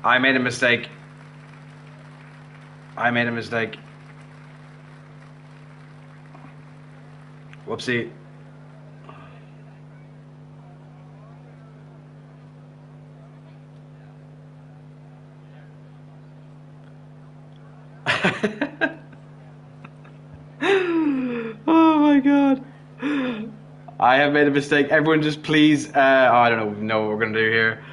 I made a mistake. I made a mistake. Whoopsie. Oh my god. I have made a mistake. Everyone just please, I don't know what we're gonna do here.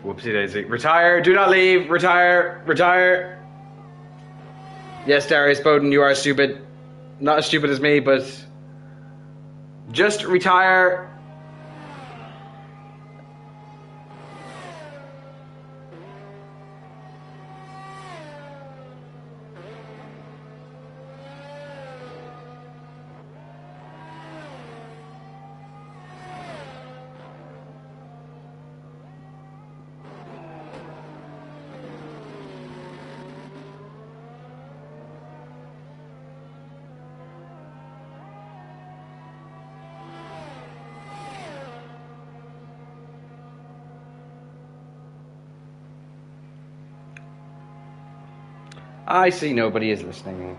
Whoopsie daisy. Retire, do not leave, retire, retire. Yes, Darius Bowden, you are stupid. Not as stupid as me, but just retire. I see nobody is listening.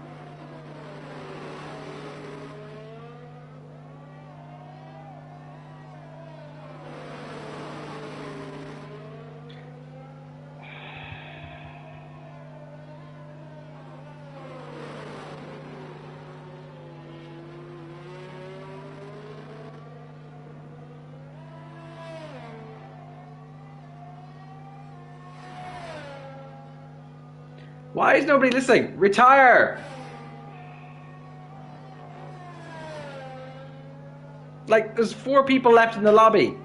Why is nobody listening? Retire! Like, there's 4 people left in the lobby.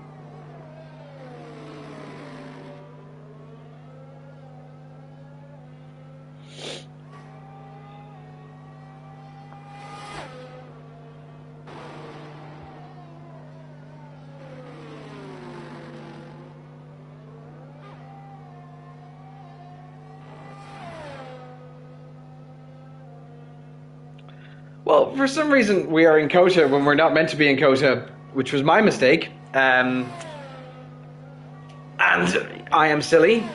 Well, for some reason we are in Kota when we're not meant to be in Kota, which was my mistake. And I am silly.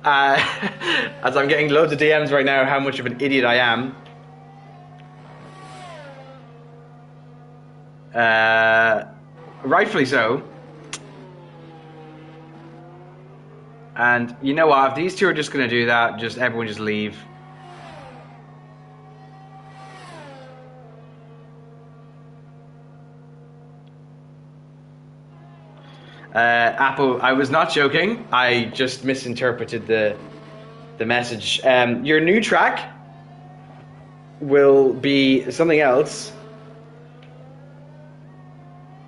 As I'm getting loads of DMs right now how much of an idiot I am. Rightfully so. And you know what, if these two are just going to do that, just everyone just leave. Apple, I was not joking. I just misinterpreted the message. Your new track will be something else.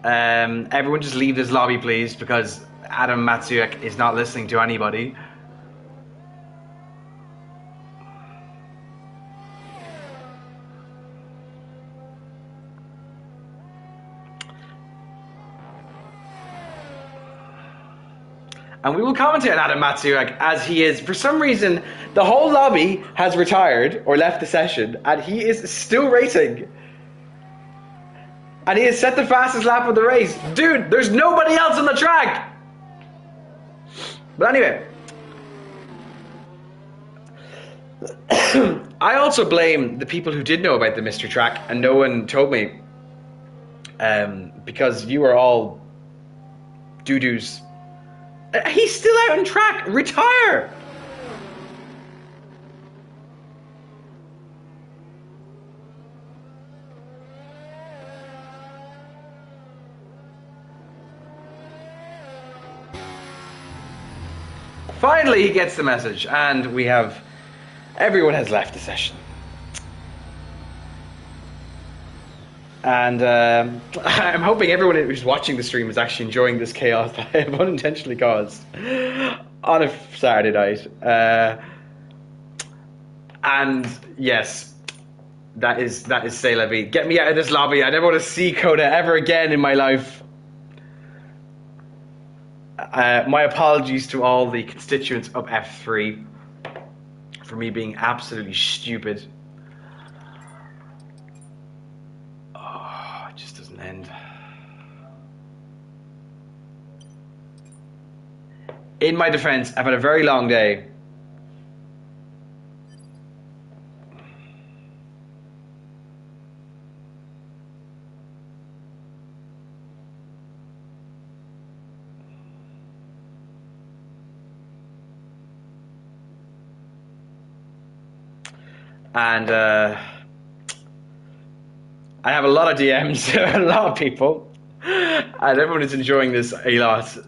Everyone just leave this lobby, please, because Adam Matsuek is not listening to anybody. And we will commentate on Adam Matsuek as he is, for some reason, the whole lobby has retired or left the session, and he is still racing. And he has set the fastest lap of the race. Dude, there's nobody else on the track! But anyway. I also blame the people who did know about the mystery track and no one told me. Because you are all doo-doos. He's still out on track. Retire. Finally, he gets the message, and we have everyone has left the session. And I'm hoping everyone who's watching the stream is actually enjoying this chaos that I have unintentionally caused on a Saturday night. And yes, that is say la vie. Get me out of this lobby. I never want to see Coda ever again in my life. My apologies to all the constituents of F3 for me being absolutely stupid. Oh, it just doesn't end. In my defense, I've had a very long day. And I have a lot of DMs, a lot of people, and everyone is enjoying this a lot.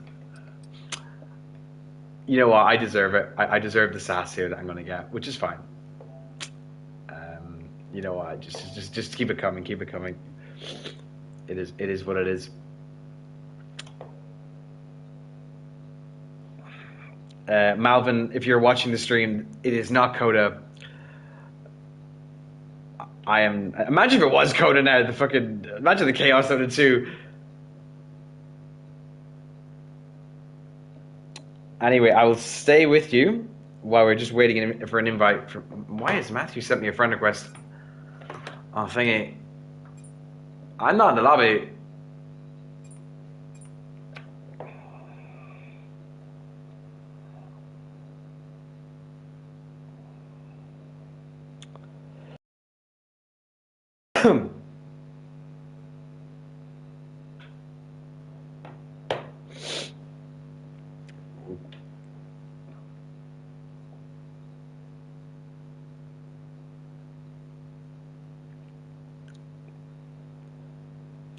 You know what? I deserve it. I deserve the sass here that I'm going to get, which is fine. You know what? Just keep it coming. Keep it coming. It is what it is. Malvin, if you're watching the stream, it is not Coda. I am. Imagine if it was Coda now. The fucking imagine the chaos out of two. Anyway, I will stay with you while we're just waiting for an invite. Why has Matthew sent me a friend request? Oh, thingy. I'm not in the lobby.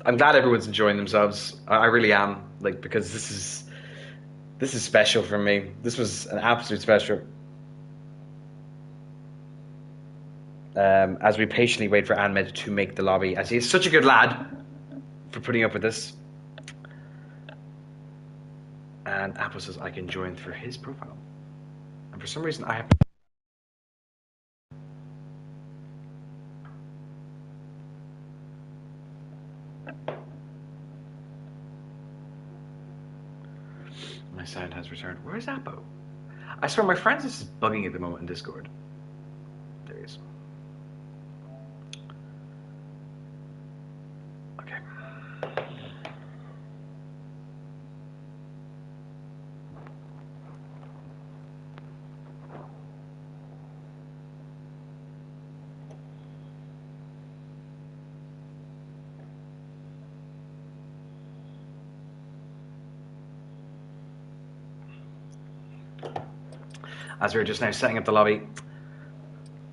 I'm glad everyone's enjoying themselves. I really am. Like, because this is special for me. This was an absolute special. As we patiently wait for Ahmed to make the lobby, as he is such a good lad for putting up with this. And Apple says I can join through his profile. And for some reason I have... My sound has returned. Where's Apple? I swear my friends is bugging at the moment in Discord. There he is. Okay. As we're just now setting up the lobby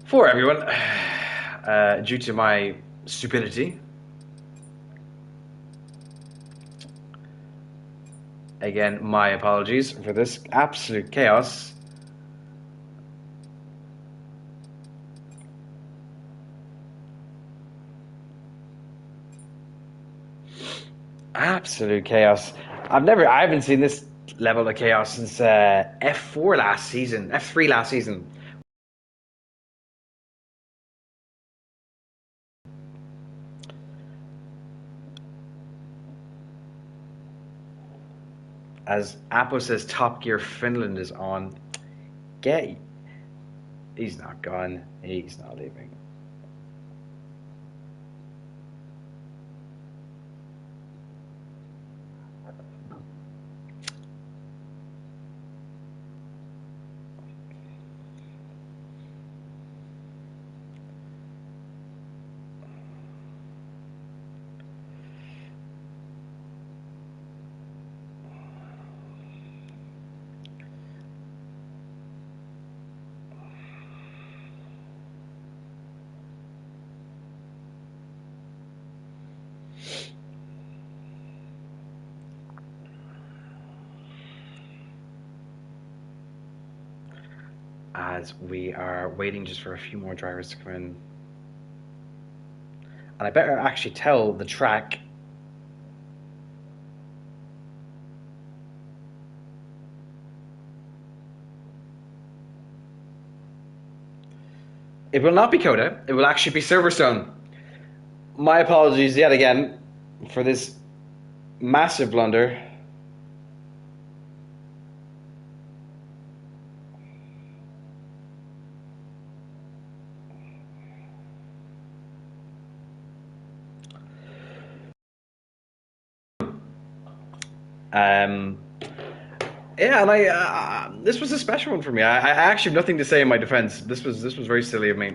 for everyone, due to my stupidity. Again, my apologies for this absolute chaos. Absolute chaos. I haven't seen this level of chaos since F4 last season, F3 last season. As Apo says, Top Gear Finland is on. He's not gone. He's not leaving. As we are waiting just for a few more drivers to come in. And I better actually tell the track. It will not be Coda. It will actually be Silverstone. My apologies yet again for this massive blunder. Yeah, and I this was a special one for me. I actually have nothing to say in my defense. This was very silly of me.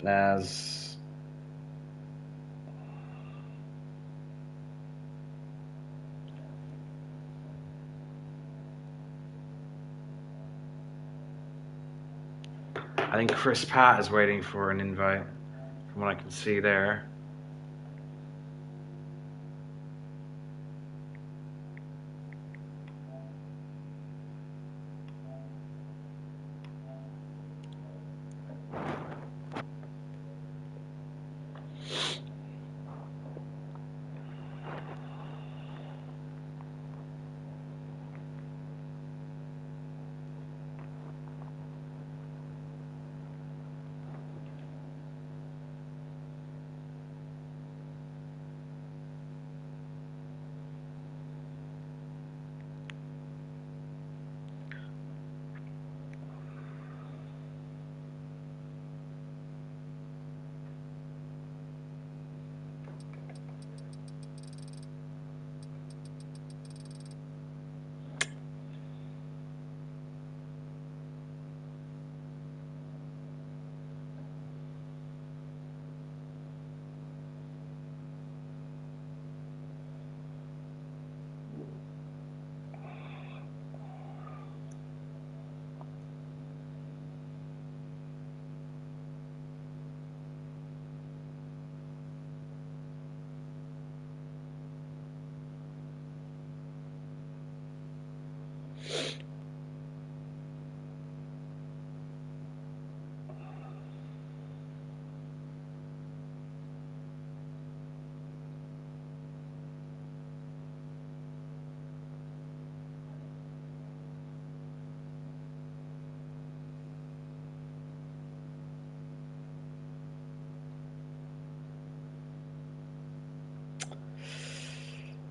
As I think Chris Pratt is waiting for an invite, from what I can see there.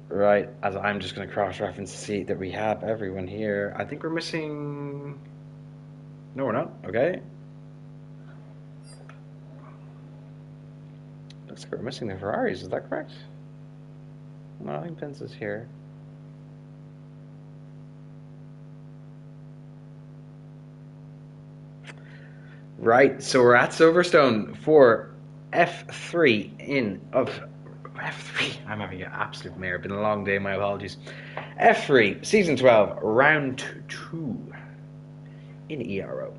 Right, as I'm just going to cross-reference to see that we have everyone here. I think we're missing... No, we're not. Okay. Looks like we're missing the Ferraris. Is that correct? No, I think Vince is here. Right, so we're at Silverstone for F3 of F3. I'm having an absolute mare. Been a long day, my apologies. F3, Season 12, Round 2 in ERO.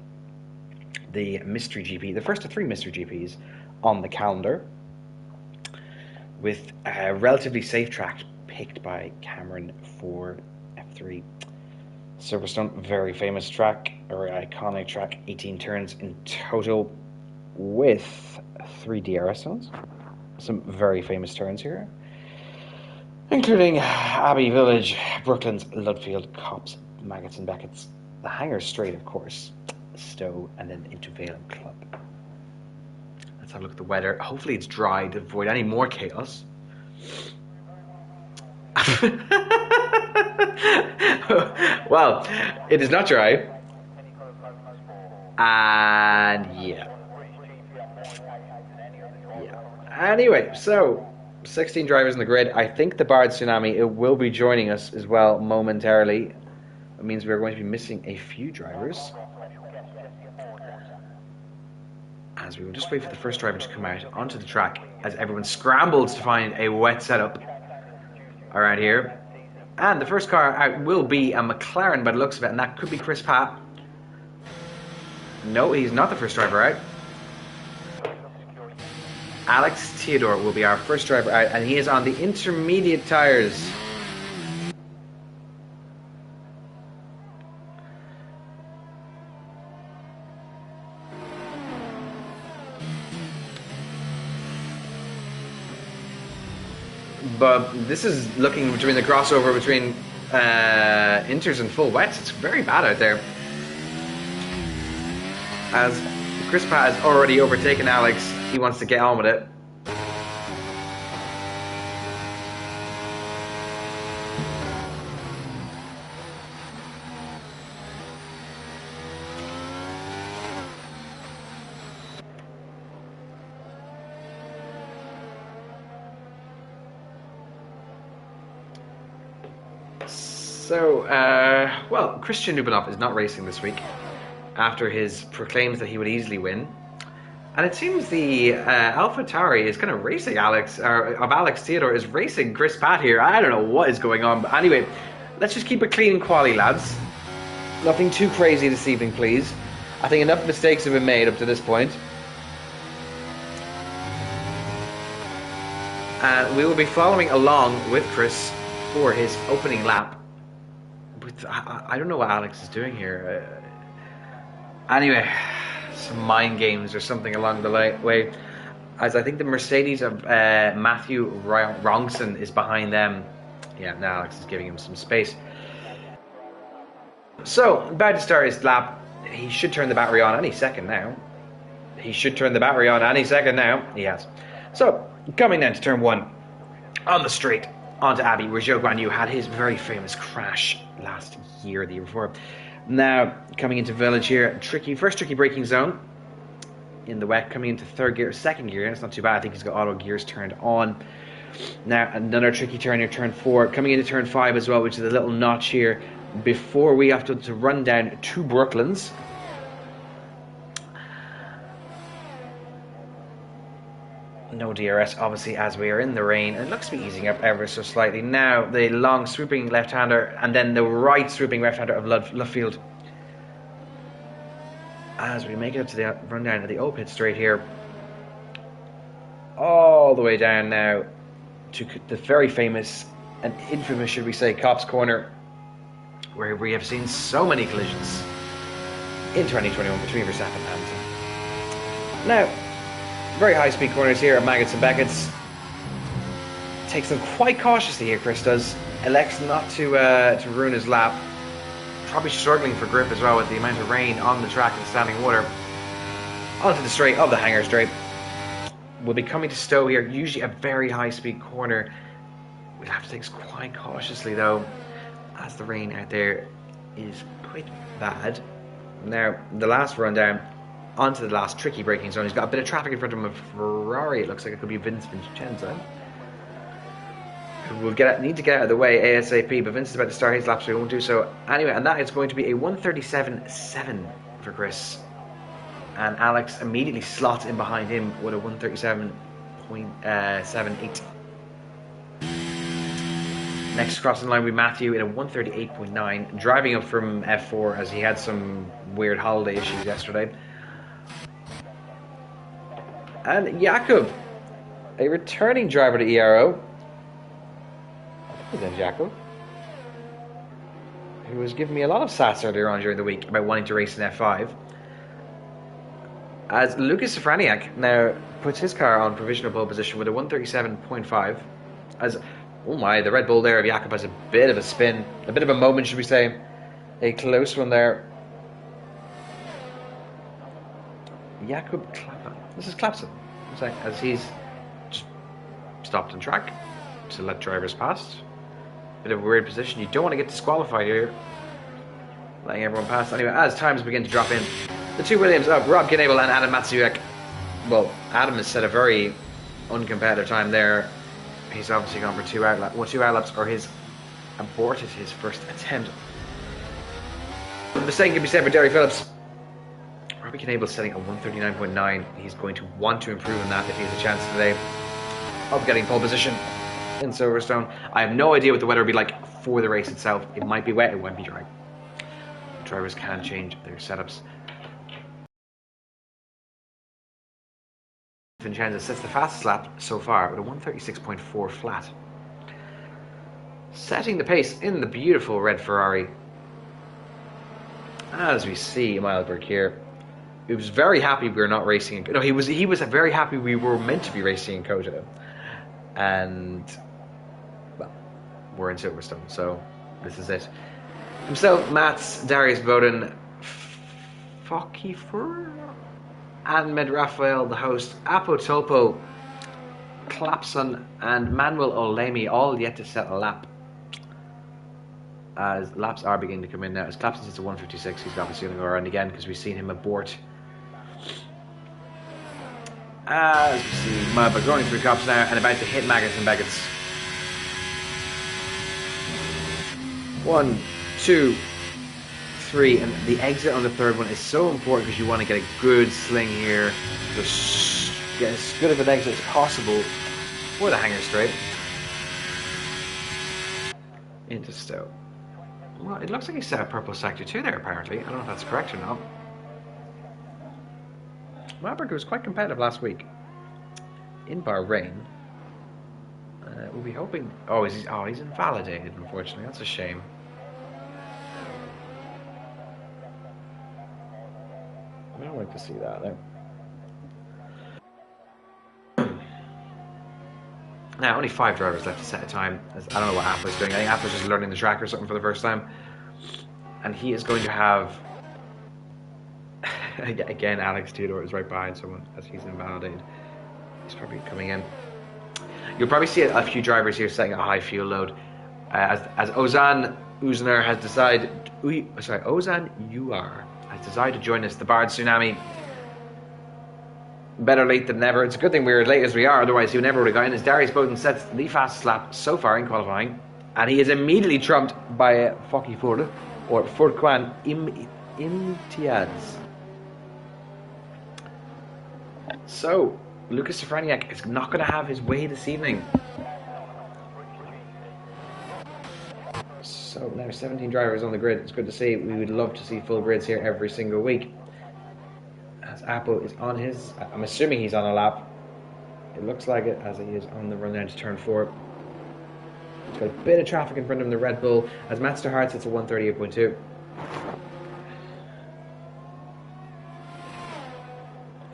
The Mystery GP, the first of 3 Mystery GPs on the calendar, with a relatively safe track picked by Cameron for F3. Silverstone, very famous track, or iconic track, 18 turns in total with 3 DRS zones. Some very famous turns here, including Abbey Village, Brooklands, Ludfield, Copse, Maggots and Beckett's, the Hanger Straight, of course, Stowe, and then into Vale Club. Let's have a look at the weather. Hopefully it's dry to avoid any more chaos. Well, it is not dry. And yeah. Anyway, so 16 drivers in the grid. I think the Bard Tsunami, it will be joining us as well momentarily. That means we're going to be missing a few drivers. As we will just wait for the first driver to come out onto the track as everyone scrambles to find a wet setup around here. And the first car out will be a McLaren by the looks of it, and that could be Chris Pat. No, he's not the first driver out. Alex Theodore will be our first driver out, and he is on the intermediate tyres. But this is looking between the crossover between inters and full wets. It's very bad out there. As Chris Pat has already overtaken Alex, he wants to get on with it. So, well, Christian Lubinov is not racing this week after his proclaims that he would easily win. And it seems the AlphaTauri is kind of racing Alex Theodore is racing Chris Pat here. I don't know what is going on, but anyway, let's just keep it clean and quali, lads. Nothing too crazy this evening, please. I think enough mistakes have been made up to this point. And we will be following along with Chris for his opening lap. But I don't know what Alex is doing here. Anyway, some mind games or something along the way, as I think the Mercedes of Matthew Rongson is behind them. Yeah, now Alex is giving him some space. So, about to start his lap. He should turn the battery on any second now. He has. So, coming down to turn 1 on the straight onto Abbey, where Zhou Guanyu had his very famous crash last year, the year before. Now, coming into village here, first tricky braking zone in the wet, coming into second gear, it's not too bad. I think he's got auto gears turned on. Now, another tricky turn here, turn 4, coming into turn 5 as well, which is a little notch here before we have to run down to Brooklands. No DRS, obviously, as we are in the rain. It looks to be easing up ever so slightly. Now, the long swooping left-hander and then the right swooping left-hander of Luffield. As we make it up to the run down to the old pit straight here. All the way down now to the very famous and infamous, should we say, Cops Corner, where we have seen so many collisions in 2021 between Verstappen and Hamilton. Now, very high speed corners here at Maggots and Beckett's. Takes them quite cautiously here, Chris does. Elects not to ruin his lap. Probably struggling for grip as well with the amount of rain on the track and standing water. Onto the straight of the hangar straight. We'll be coming to Stowe here, usually a very high speed corner. We'll have to take this quite cautiously though, as the rain out there is quite bad. Now, the last run down onto the last tricky braking zone. He's got a bit of traffic in front of him, a Ferrari. It looks like it could be Vince Vincenzo. We'll need to get out of the way ASAP, but Vince is about to start his lap, so he won't do so anyway. And that is going to be a 1:37.7 for Chris, and Alex immediately slots in behind him with a 1:37.78. Next crossing line with Matthew in a 1:38.9, driving up from F4 as he had some weird holiday issues yesterday. And Jakob, a returning driver to ERO. Then Jakob, who was giving me a lot of sass earlier on during the week about wanting to race in F5. As Lucas Safraniak now puts his car on provisional pole position with a 1:37.5. As, oh my, the Red Bull there of Jakob has a bit of a spin, a bit of a moment, should we say. A close one there. Jakob Clapson. This is Clapson. as he's just stopped on track to let drivers past. Bit of a weird position. You don't want to get disqualified here, letting everyone pass. Anyway, as times begin to drop in, the two Williams of Rob Gnabel and Adam Matsuek. Well, Adam has set a very uncompetitive time there. He's obviously gone for two outlaps, or he's aborted his first attempt. The same can be said for Derry Phillips. Robbie Gnabel setting a 139.9. He's going to want to improve on that if he has a chance today of getting pole position in Silverstone. I have no idea what the weather will be like for the race itself. It might be wet, it might be dry. Drivers can change their setups. Vincenzo sets the fastest lap so far with a 136.4 flat. Setting the pace in the beautiful red Ferrari. As we see Milberg here, he was very happy we were not racing. No, he was very happy we were meant to be racing in Kota, and well, we're in Silverstone, so this is it. Himself, Mats, Darius Bowden, Fokifur, Ahmed Raphael, the host, Apo Tolpo, Clapson, and Manuel Olemi all yet to set a lap. As laps are beginning to come in now. As Clapson sits at 156, he's obviously going to go around again because we've seen him abort. As we see Milberg running through cops now and about to hit Maggots and Beggots. 1, 2, 3, and the exit on the third one is so important because you want to get a good sling here. Just get as good of an exit as possible for the hanger straight into Stowe. Well, it looks like he set a purple sector 2 there apparently. I don't know if that's correct or not. Milberg was quite competitive last week in Bahrain. We'll be hoping. He's invalidated. Unfortunately, that's a shame. I don't like to see that there. Now, only 5 drivers left to set a time. I don't know what Apple's doing. I think Apple's just learning the track or something for the first time. And he is going to have... Again, Alex Theodore is right behind someone as he's invalidated. He's probably coming in. You'll probably see a few drivers here setting a high fuel load. As Ozan Uzner has decided... Ozan Uar has decided to join us. The Bard Tsunami. Better late than never. It's a good thing we're as late as we are, otherwise he would never would have gotten. As Darius Bowden sets the fastest lap so far in qualifying, and he is immediately trumped by Foki Ford, or Furquan Imtiaz. So, Lucas Safraniak is not going to have his way this evening. So now 17 drivers on the grid. It's good to see. We would love to see full grids here every single week. As Apple is on his, I'm assuming he's on a lap. It looks like it, as he is on the run down to turn 4. He's got a bit of traffic in front of him, the Red Bull, as Matt Hart sits at 138.2.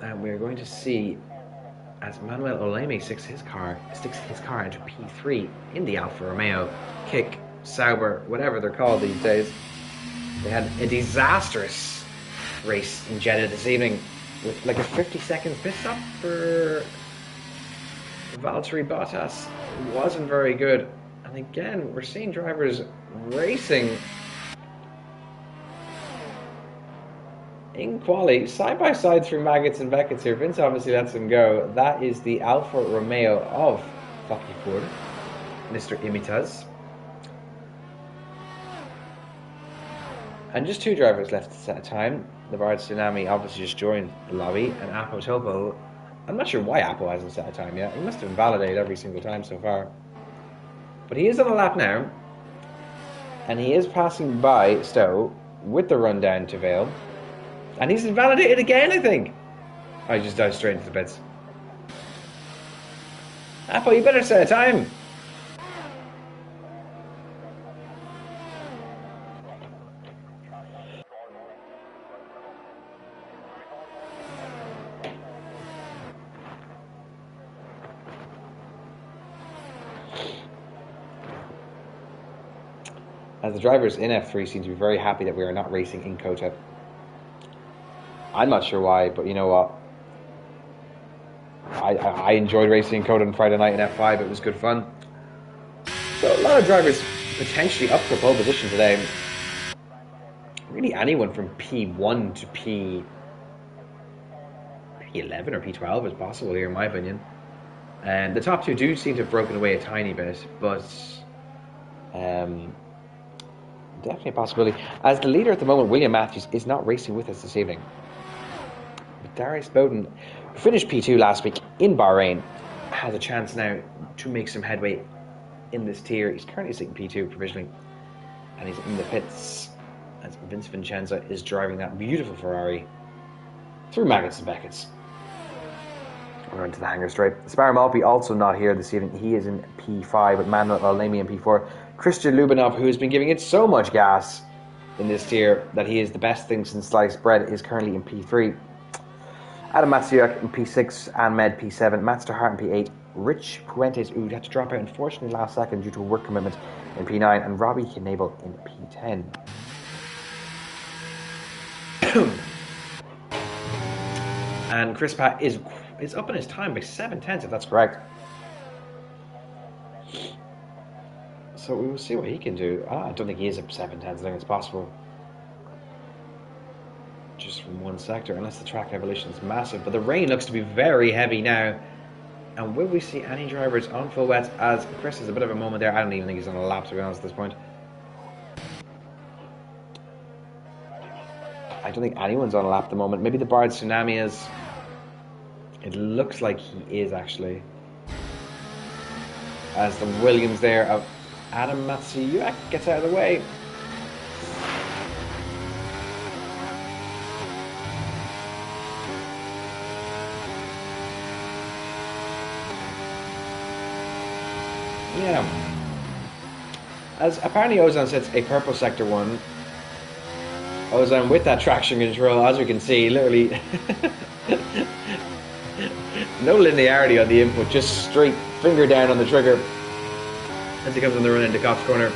And we're going to see as Manuel Olemi sticks his car into P3 in the Alfa Romeo, Kick, Sauber, whatever they're called these days. They had a disastrous race in Jeddah this evening with like a 50-second pit stop for Valtteri Bottas. It wasn't very good. And again, we're seeing drivers racing in quali side by side through Maggots and Beckett's here. Vince obviously lets them go. That is the Alfa Romeo of Foki Ford, Mr. Imitaz. And just 2 drivers left to set a time. The Bard Tsunami obviously just joined the lobby, and Apo Topo, I'm not sure why Apo hasn't set a time yet. He must have invalidated every single time so far. But he is on a lap now, and he is passing by Stowe with the run down to Vale. And he's invalidated again, I think. I just dived straight into the pits. Apo, you better set a time. As the drivers in F3 seem to be very happy that we are not racing in Kota. I'm not sure why, but you know what? I enjoyed racing Coda on Friday night in F5. It was good fun. So a lot of drivers potentially up for pole position today. Really anyone from P1 to P11 or P12 is possible here in my opinion. And the top two do seem to have broken away a tiny bit, but definitely a possibility. As the leader at the moment, William Matthews, is not racing with us this evening. But Darius Bowden, who finished P2 last week in Bahrain, has a chance now to make some headway in this tier. He's currently sitting P2 provisionally, and he's in the pits as Vince Vincenza is driving that beautiful Ferrari through Maggots and Beckett's. We're into the hangar straight. Spar Malpi also not here this evening. He is in P5 with Manuel Alnemi in P4. Christian Lubinov, who has been giving it so much gas in this tier that he is the best thing since sliced bread, is currently in P3. Adam Matsuyak in P6, Ahmed P7, Mats de Hart in P8, Rich Puentes, who had to drop out unfortunately last second due to a work commitment, in P9, and Robbie Knabel in P10. And Chris Pat is up in his time by 7/10, if that's correct. So we will see what he can do. I don't think he is up 7/10. I think it's possible. Just from one sector, unless the track evolution is massive. But the rain looks to be very heavy now. And will we see any drivers on full wets? As Chris has a bit of a moment there. I don't even think he's on a lap, to be honest, at this point. I don't think anyone's on a lap at the moment. Maybe the Bard Tsunami is. It looks like he is, actually. As the Williams there of Adam Matsuyuk gets out of the way. Yeah. As apparently Ozan sits a purple sector 1. Ozan with that traction control, as we can see, literally no linearity on the input, just straight finger down on the trigger as he comes on the run into Cops Corner.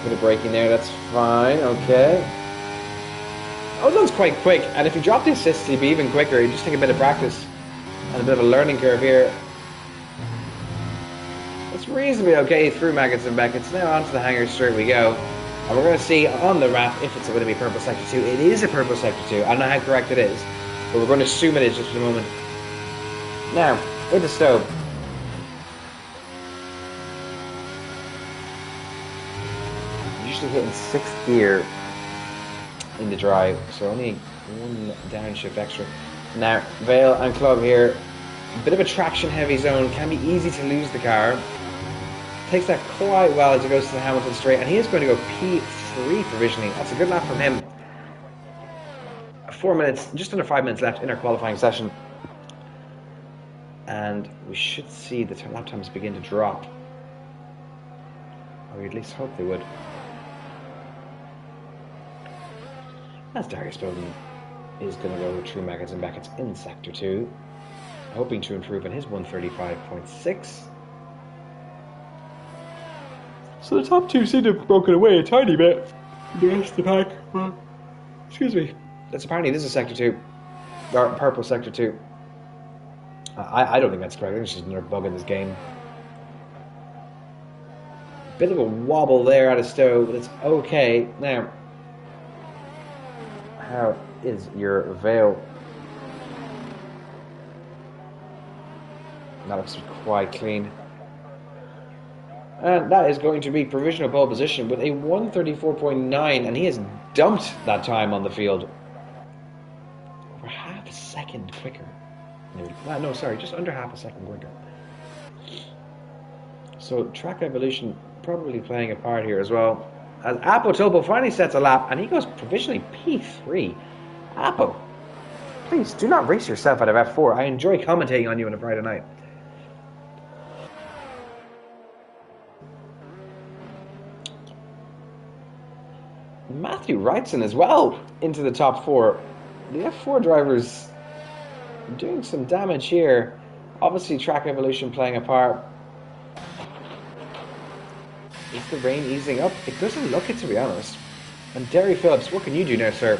Bit of braking there, that's fine, okay. Ozan's quite quick, and if you drop the assists, he'd be even quicker. You just take a bit of practice and a bit of a learning curve here. It's reasonably okay through Maggots and Beckett's. Now onto the hangar straight we go. And we're going to see on the wrap if it's going to be purple sector 2. It is a purple sector 2. I don't know how correct it is, but we're going to assume it is just for a moment. Now, into Stowe. Usually hitting 6th gear in the drive, so only one downshift extra. Now, Vale and Club here. A bit of a traction heavy zone. Can be easy to lose the car. Takes that quite well as he goes to the Hamilton straight, and he is going to go P3 provisionally. That's a good lap from him. 4 minutes, just under 5 minutes left in our qualifying session. And we should see the lap times begin to drop. Or we at least hope they would. As Darius Bowden is going to go through Maggots and Beckett's in Sector 2. Hoping to improve on his 135.6. So the top two seem to have broken away a tiny bit. The rest of the pack, well, excuse me. That's apparently this is Sector 2. Or purple Sector 2. I don't think that's correct. I think it's just another bug in this game. Bit of a wobble there out of Stowe, but it's okay. Now, how is your Vale? That looks quite clean. And that is going to be provisional pole position with a 134.9, and he has dumped that time on the field. Over half a second quicker. No, sorry, just under half a second quicker. So track evolution probably playing a part here as well. As Apo Topo finally sets a lap, and he goes provisionally P3. Apo, please do not race yourself out of F4. I enjoy commentating on you on a Friday night. Matthew Wrightson as well into the top 4. The F4 drivers doing some damage here. Obviously track evolution playing a part. Is the rain easing up? It doesn't look it, to be honest. And Derry Phillips, what can you do now, sir?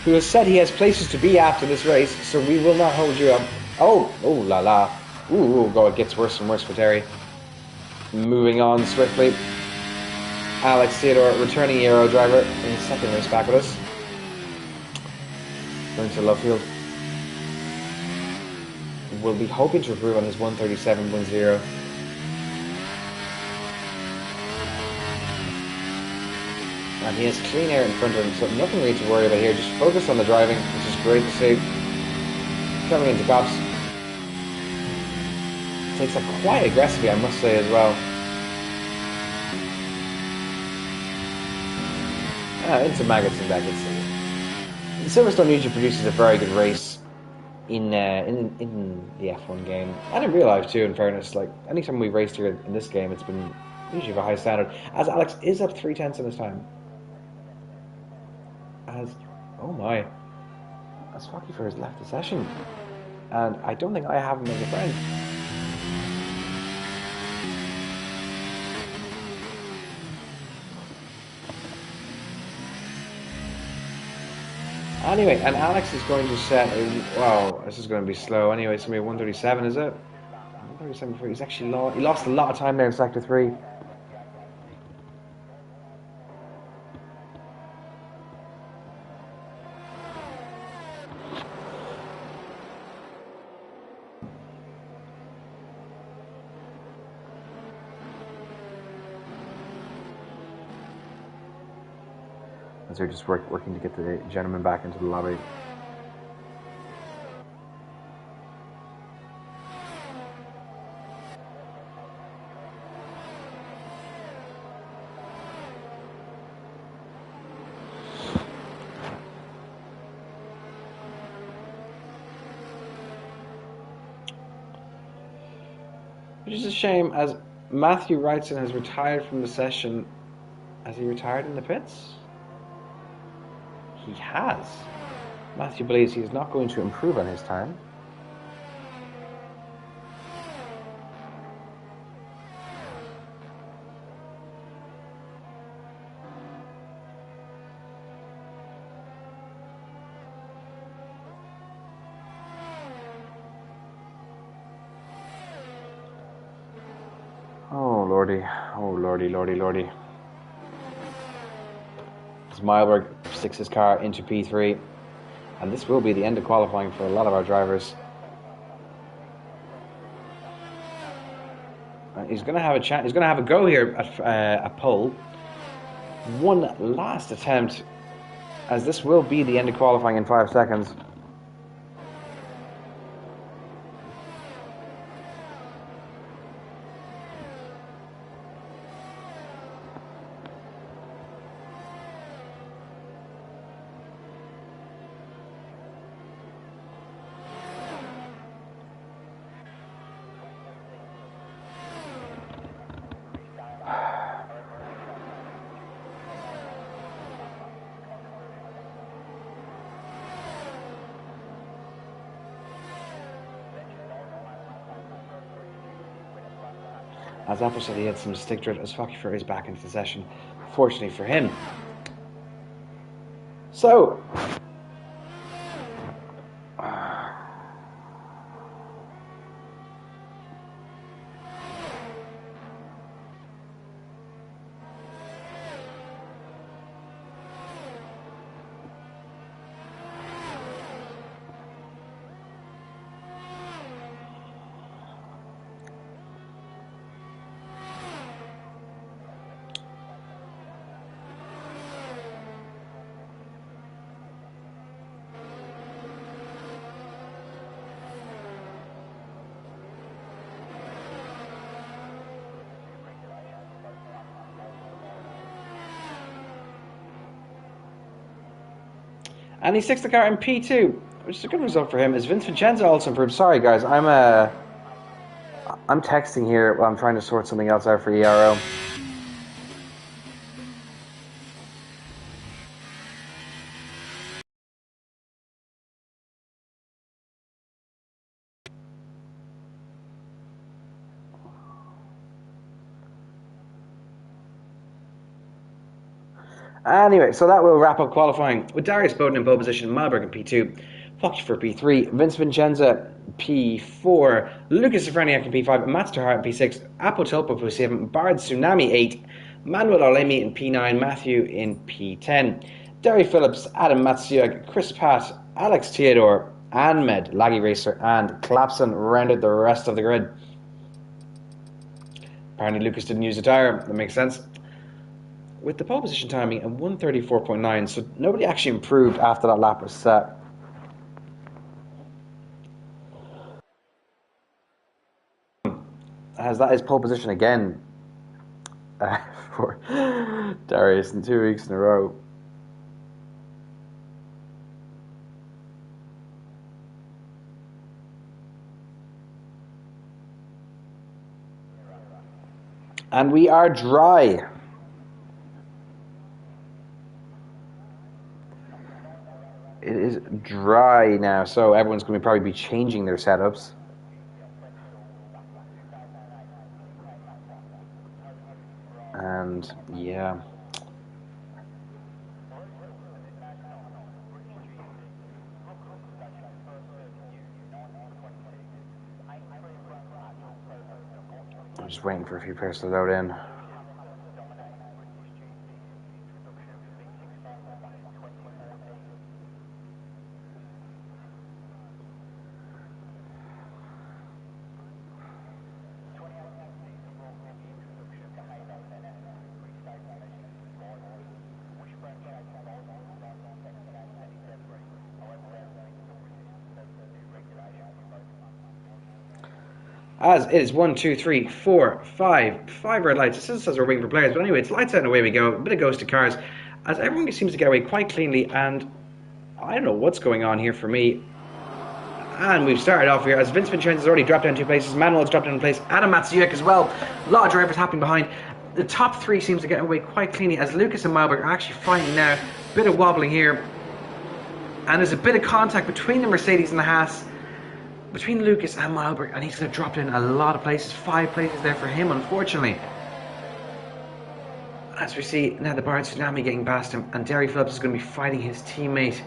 who has said he has places to be after this race, so we will not hold you up. Oh la la. Ooh, God, it gets worse and worse for Terry. Moving on swiftly. Alex Theodore, returning ERO driver, in his second race back with us. Going to Lovefield. Will be hoping to improve on his 137.0. And he has clean air in front of him, so nothing really to worry about here. Just focus on the driving, which is great to see. Coming into cops. Takes that quite aggressively, I must say, as well. Into Maggots and Baggots. Silverstone usually produces a very good race in the F1 game. And in real life too, in fairness. Like, anytime we've raced here in this game, it's been usually of a high standard. As Alex is up 3/10 in his time. Oh my. As Rocky for has left the session. And I don't think I have him as a friend. Anyway, and Alex is going to set a... Wow, this is going to be slow. Anyway, it's going to be 137, is it? 137. He's actually he lost a lot of time there in Sector 3. As they're just working to get the gentleman back into the lobby. Which is a shame, as Matthew Wrightson has retired from the session. Has he retired in the pits? He has. Matthew believes he is not going to improve on his time. Oh lordy, oh lordy, lordy, lordy. As Meilberg sticks his car into P3, and this will be the end of qualifying for a lot of our drivers. He's going to have a chance. He's going to have a go here at a pole. One last attempt, as this will be the end of qualifying in 5 seconds. As Apple said, he had some stick drift as Rocky Fur is back into the session, fortunately for him. So, and he sticks the car in P2, which is a good result for him. As Vince Vincenzo also improved. Sorry guys, I'm texting here while I'm trying to sort something else out for ERO. Anyway, so that will wrap up qualifying with Darius Bowden in pole position, Malberg in P2, Fox for P3, Vince Vincenza P4, Lucas Sofraniak in P5, Mats Terhart in P6, Apo Tulpo P7, Bard Tsunami 8, Manuel Olemi in P9, Matthew in P10, Derry Phillips, Adam Matsuak, Chris Pat, Alex Theodore, Ahmed Laggy Racer, and Clapson rounded the rest of the grid. Apparently Lucas didn't use a tyre, that makes sense. With the pole position timing at 134.9, so nobody actually improved after that lap was set. As that is pole position again for Darius in 2 weeks in a row. And we are dry. It is dry now, so everyone's going to probably be changing their setups. And yeah. I'm just waiting for a few pairs to load in. As it is 1, 2, 3, 4, 5 red lights. It still says we're waiting for players, but anyway, it's lights out and away we go. A bit of ghosted cars, as everyone seems to get away quite cleanly, and I don't know what's going on here for me. And we've started off here as Vince Vincenza has already dropped down 2 places, Manuel's dropped down a place, Adam Matsuak as well. A lot of drivers happening behind. The top 3 seems to get away quite cleanly, as Lucas and Malberg are actually fighting now. Bit of wobbling here, and there's a bit of contact between the Mercedes and the Haas. Between Lucas and Malberg, and he's going to drop in a lot of places. 5 places there for him, unfortunately. As we see now the Bard Tsunami getting past him, and Derry Phillips is going to be fighting his teammate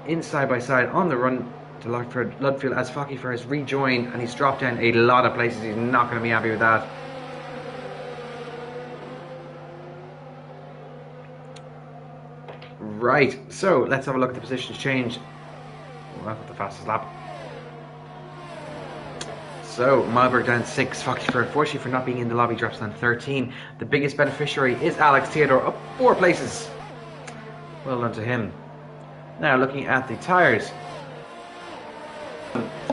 in side by side on the run to Ludfield as Focky has rejoined, and he's dropped down a lot of places. He's not going to be happy with that. Right, so let's have a look at the positions change. Well, that's the fastest lap. So, Malberg down 6, Focky unfortunately for not being in the lobby, drops down 13. The biggest beneficiary is Alex Theodore, up 4 places. Well done to him. Now, looking at the tyres.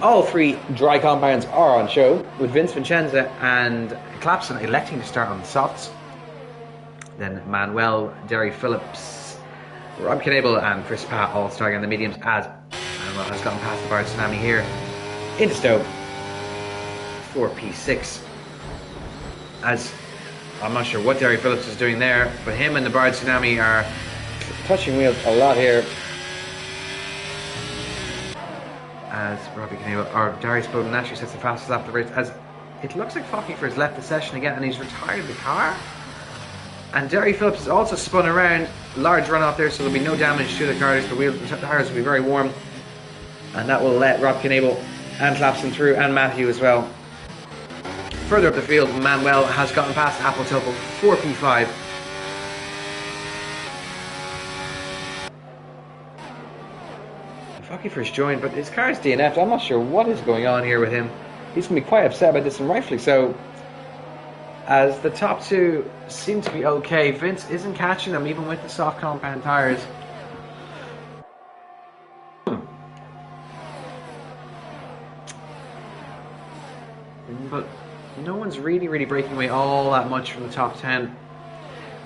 All 3 dry compounds are on show, with Vince Vincenza and Clapson electing to start on the softs. Then Manuel, Derry Phillips, Rob Knebel and Chris Pat all starting on the mediums, as Manuel has gotten past the Bard Tsunami here into Stowe. 4P6, as I'm not sure what Derry Phillips is doing there, but him and the Bard Tsunami are touching wheels a lot here, as Robbie Knebel or Darius Bowden naturally sets the fastest lap of the race, as it looks like Focky has left the session again and he's retired the car, and Derry Phillips has also spun around. Large runoff there, so there'll be no damage to the cars. The tires will be very warm, and that will let Rob Knebel and Clapson through, and Matthew as well. Further up the field, Manuel has gotten past Apple Topo, 4P5. Focky first joined, but his car's DNF'd. I'm not sure what is going on here with him. He's going to be quite upset about this, and rightfully so, as the top 2 seem to be okay. Vince isn't catching them, even with the soft compound tyres. But no one's really breaking away all that much from the top 10.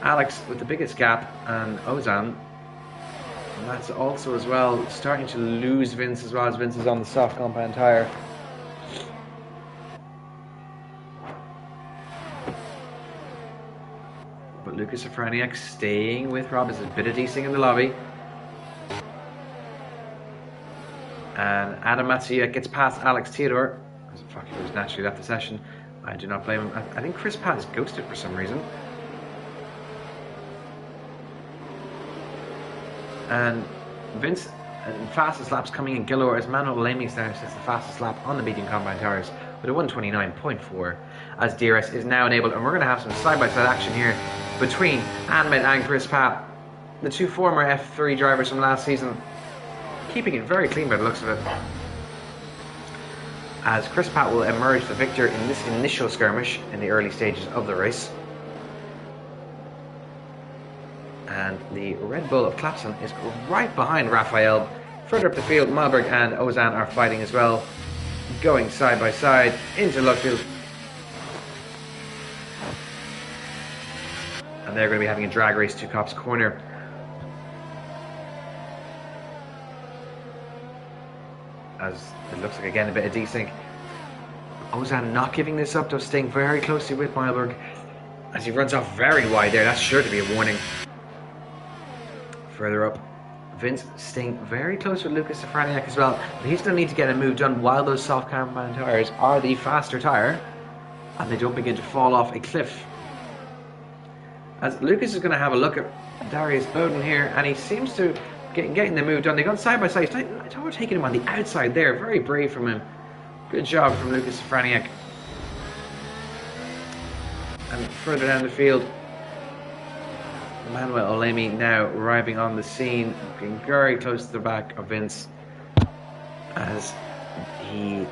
Alex with the biggest gap, and Ozan, and that's also as well starting to lose Vince, as well as Vince is on the soft compound tyre. But Lucas Sofraniak staying with Rob. There's a bit of desing in the lobby. And Adam Matsuak gets past Alex Theodore. Focky was naturally left the session. I do not blame him. I think Chris Pat is ghosted for some reason. And Vince, fastest laps coming in Gillour as Manuel Lamy now sets the fastest lap on the medium combine tires with a 1:29.4 as DRS is now enabled. And we're going to have some side-by-side action here between Ahmed and Chris Pat, the two former F3 drivers from last season, keeping it very clean by the looks of it. As Chris Pat will emerge the victor in this initial skirmish in the early stages of the race. And the Red Bull of Clapson is right behind Raphael. Further up the field, Malberg and Ozan are fighting as well, going side by side into Lutfield. And they're going to be having a drag race to Copse Corner. As it looks like again a bit of desync. Ozan not giving this up though, staying very closely with Malberg as he runs off very wide there. That's sure to be a warning. Further up, Vince staying very close with Lucas Safraniak as well, but he's going to need to get a move done while those soft compound tires are the faster tire and they don't begin to fall off a cliff. As Lucas is going to have a look at Darius Bowden here, and he seems to getting the move done. They've gone side by side. We're taking him on the outside there. Very brave from him. Good job from Lucas Safraniak. And further down the field, Manuel Olemi now arriving on the scene, looking very close to the back of Vince as he...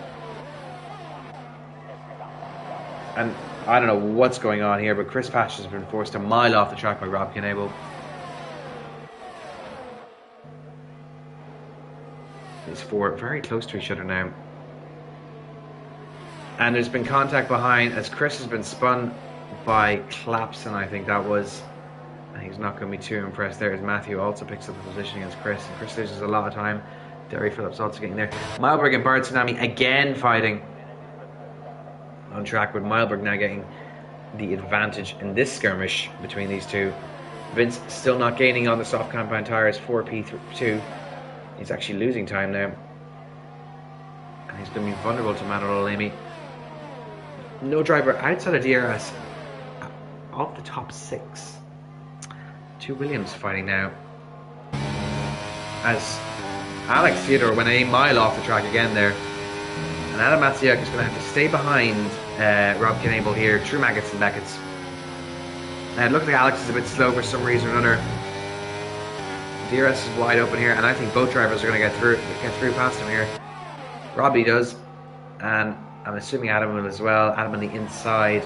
And I don't know what's going on here, but Chris Patch has been forced a mile off the track by Rob Knable. These four very close to each other now. And there's been contact behind as Chris has been spun by Clapson, I think that was. And he's not going to be too impressed there as Matthew also picks up the position against Chris. And Chris loses a lot of time. Derry Phillips also getting there. Malberg and Bart Tsunami again fighting on track, with Malberg now getting the advantage in this skirmish between these two. Vince still not gaining on the soft compound tires for P2. He's actually losing time now. And he's going to be vulnerable to Manuel Olemi. No driver outside of DRS of the top six. Two Williams fighting now. As Alex Theodore went a mile off the track again there. And Adam Matsiak is going to have to stay behind Rob Knable here through Maggots and Beckett's. Now it looks like Alex is a bit slow for some reason or another. DRS is wide open here, and I think both drivers are going to get through past him here. Robbie does, and I'm assuming Adam will as well. Adam on the inside,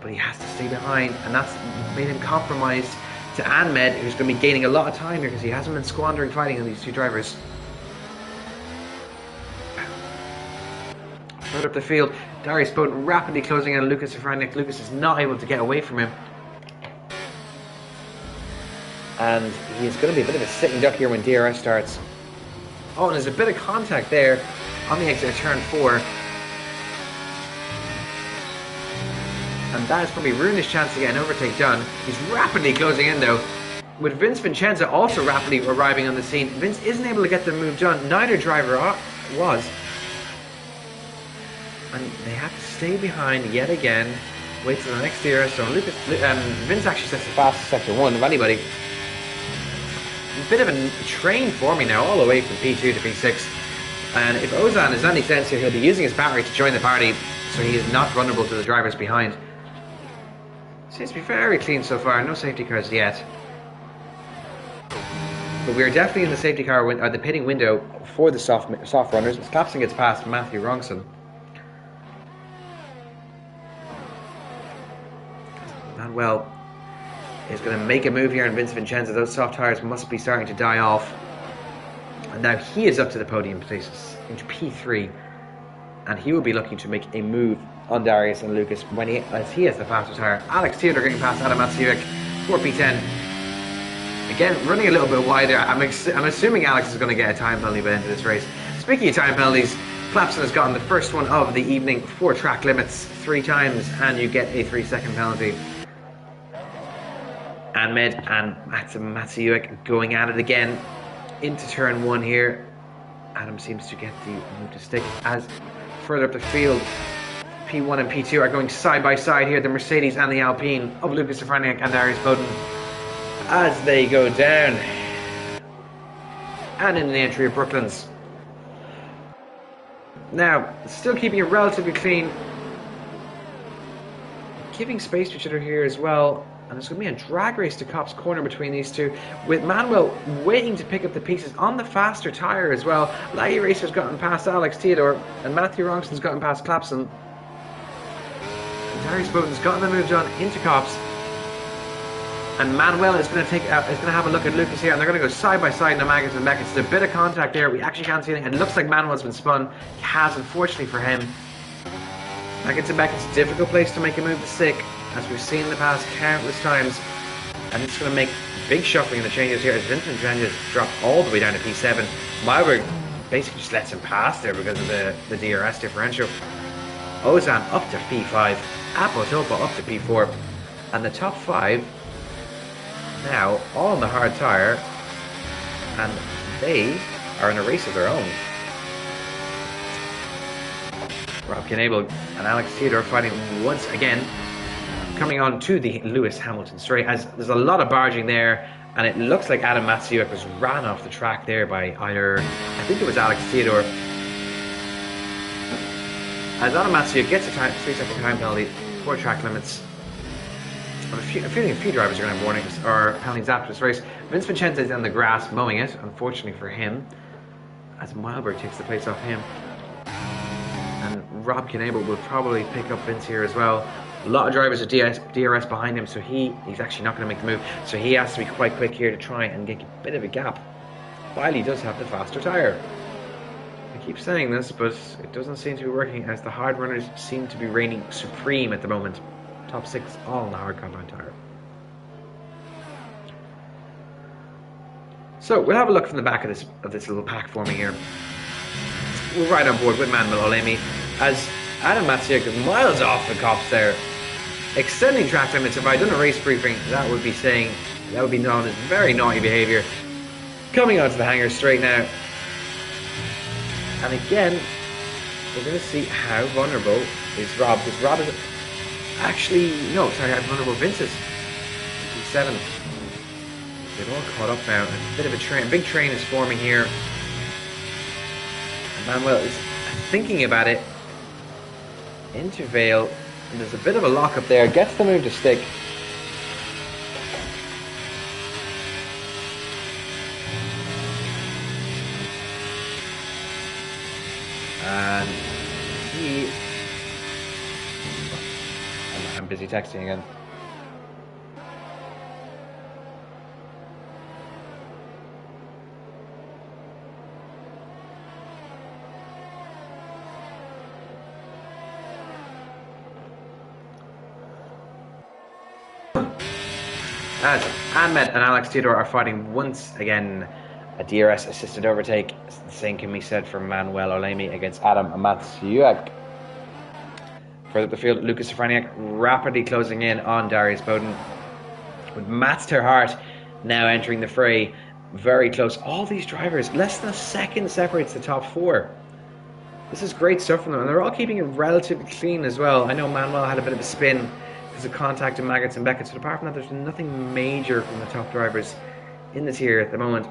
but he has to stay behind, and that's made him compromised to Ahmed, who's going to be gaining a lot of time here because he hasn't been squandering fighting on these two drivers. Further up the field, Darius Bowden rapidly closing in on Lucas Safraniak. Lucas is not able to get away from him. And he's going to be a bit of a sitting duck here when DRS starts. Oh, and there's a bit of contact there on the exit of turn 4. And that has probably ruined his chance to get an overtake done. He's rapidly closing in though, with Vince Vincenza also rapidly arriving on the scene. Vince isn't able to get the move done. Neither driver was. And they have to stay behind yet again. Wait till the next DRS. So Vince actually sets the fastest sector 1 of anybody. A bit of a train for me now, all the way from P2 to P6. And if Ozan is any sense here, he'll be using his battery to join the party, so he is not vulnerable to the drivers behind. Seems to be very clean so far, no safety cars yet. But we are definitely in the safety car the pitting window for the soft runners. As Clapson gets past Matthew Wrongson. Manuel is going to make a move here on Vince Vincenza. Those soft tires must be starting to die off. And now he is up to the podium places into P3. And he will be looking to make a move on Darius and Lucas as he has the faster tire. Alex Theodore getting past Adam Matsiak for P10. Again, running a little bit wider. I'm assuming Alex is going to get a time penalty by the end of this race. Speaking of time penalties, Clapson has gotten the first one of the evening for track limits 3 times, and you get a 3-second penalty. Ahmed and Matsiak going at it again into turn 1 here. Adam seems to get the move to stick as further up the field. P1 and P2 are going side by side here. The Mercedes and the Alpine of Lucas Safraniak and Darius Bowden as they go down and in the entry of Brooklands. Now, still keeping it relatively clean, giving space to each other here as well. And there's going to be a drag race to Cop's corner between these two, with Manuel waiting to pick up the pieces on the faster tyre as well. Laggy Racer's gotten past Alex Theodore, and Matthew Rongston's gotten past Clapson. Darius Bowden's gotten the move done into Cops, and Manuel is going to have a look at Lucas here, and they're going to go side by side now, Maggett and Beckett. There's a bit of contact there. We actually can't see anything, and it looks like Manuel's been spun. He has, unfortunately for him. Maggett and Beckett's a difficult place to make a move to stick, as we've seen in the past countless times, and it's going to make big shuffling in the changes here as Vincent Tranges drop all the way down to P7. Meilberg basically just lets him pass there because of the DRS differential. Ozan up to P5, Apple Topo up to P4, and the top 5 now all on the hard tyre, and they are in a race of their own. Rob Knebel and Alex Theodore fighting once again, coming on to the Lewis Hamilton straight, as there's a lot of barging there, and it looks like Adam Matsuek was ran off the track there by either, I think it was Alex Theodore. As Adam Matsuek gets a 3-second time penalty for track limits. I'm feeling a few drivers are going to have warnings or penalties after this race. Vince Vincente is on the grass mowing it, unfortunately for him, as Meilberg takes the place off him. And Rob Knebel will probably pick up Vince here as well. A lot of drivers are DRS behind him, so he's actually not going to make the move. So he has to be quite quick here to try and get a bit of a gap, while he does have the faster tyre. I keep saying this, but it doesn't seem to be working, as the hard runners seem to be reigning supreme at the moment. Top 6 all on the hard compound tyre. So we'll have a look from the back of this little pack forming here. We're right on board with Manuel Olemi, as Adam Matsuek is miles off the Cops there, extending track limits. If I'd done a race briefing, that would be known as very naughty behaviour. Coming onto the hanger straight now, and again we're going to see how vulnerable is Rob, because Rob is actually, no, sorry, how vulnerable Vince is. P7. They've all caught up now, and a bit of a big train is forming here. And Manuel is thinking about it into Vale, and there's a bit of a lock up there, gets the move to stick. And I'm busy texting again. As Ahmed and Alex Theodore are fighting once again a DRS assisted overtake. The same can be said for Manuel Olemi against Adam Matsuek. Further up the field, Lucas Safraniak rapidly closing in on Darius Bowden, with Mats Terhart now entering the fray. Very close. All these drivers, less than a second separates the top 4. This is great stuff from them, and they're all keeping it relatively clean as well. I know Manuel had a bit of a spin because of contact and Maggots and Beckett, but apart from that, there's nothing major from the top drivers in this here at the moment.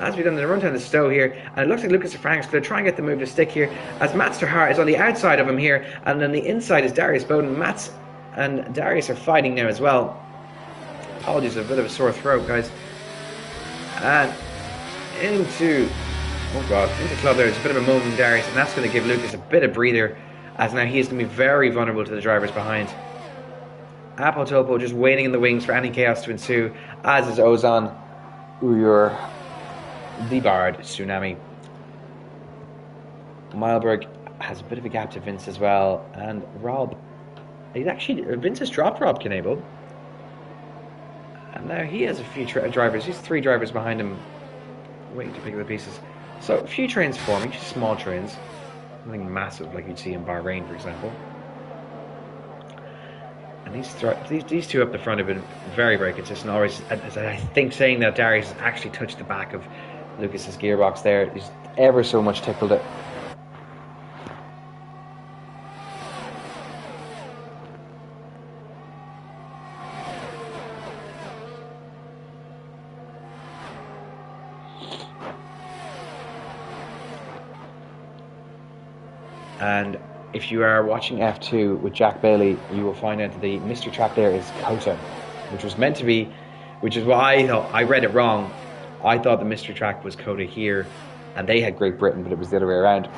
As we've done the run down the Stowe here, and it looks like Lucas Frank's going to try and get the move to stick here, as Mats Terhart is on the outside of him here, and then the inside is Darius Bowden. Mats and Darius are fighting now as well. Apologies, a bit of a sore throat, guys. And into club there's a bit of a moment from Darius, and that's going to give Lucas a bit of breather, as now he is going to be very vulnerable to the drivers behind. Apple Topo just waiting in the wings for any chaos to ensue, as is Ozan Uyur, the Bard Tsunami. Meilberg has a bit of a gap to Vince as well, and Rob, Vince has dropped Rob Knebel, and now he has a few drivers. He's 3 drivers behind him waiting to pick up the pieces. So a few trains forming, just small trains, nothing massive like you'd see in Bahrain, for example. And these two up the front have been very, very consistent always. As I think saying that Darius has actually touched the back of Lucas's gearbox there. He's ever so much tickled it. And if you are watching F2 with Jack Bailey, you will find out that the mystery track there is Kota, which was meant to be, which is what I thought. I read it wrong. I thought the mystery track was Kota here, and they had Great Britain, but it was the other way around.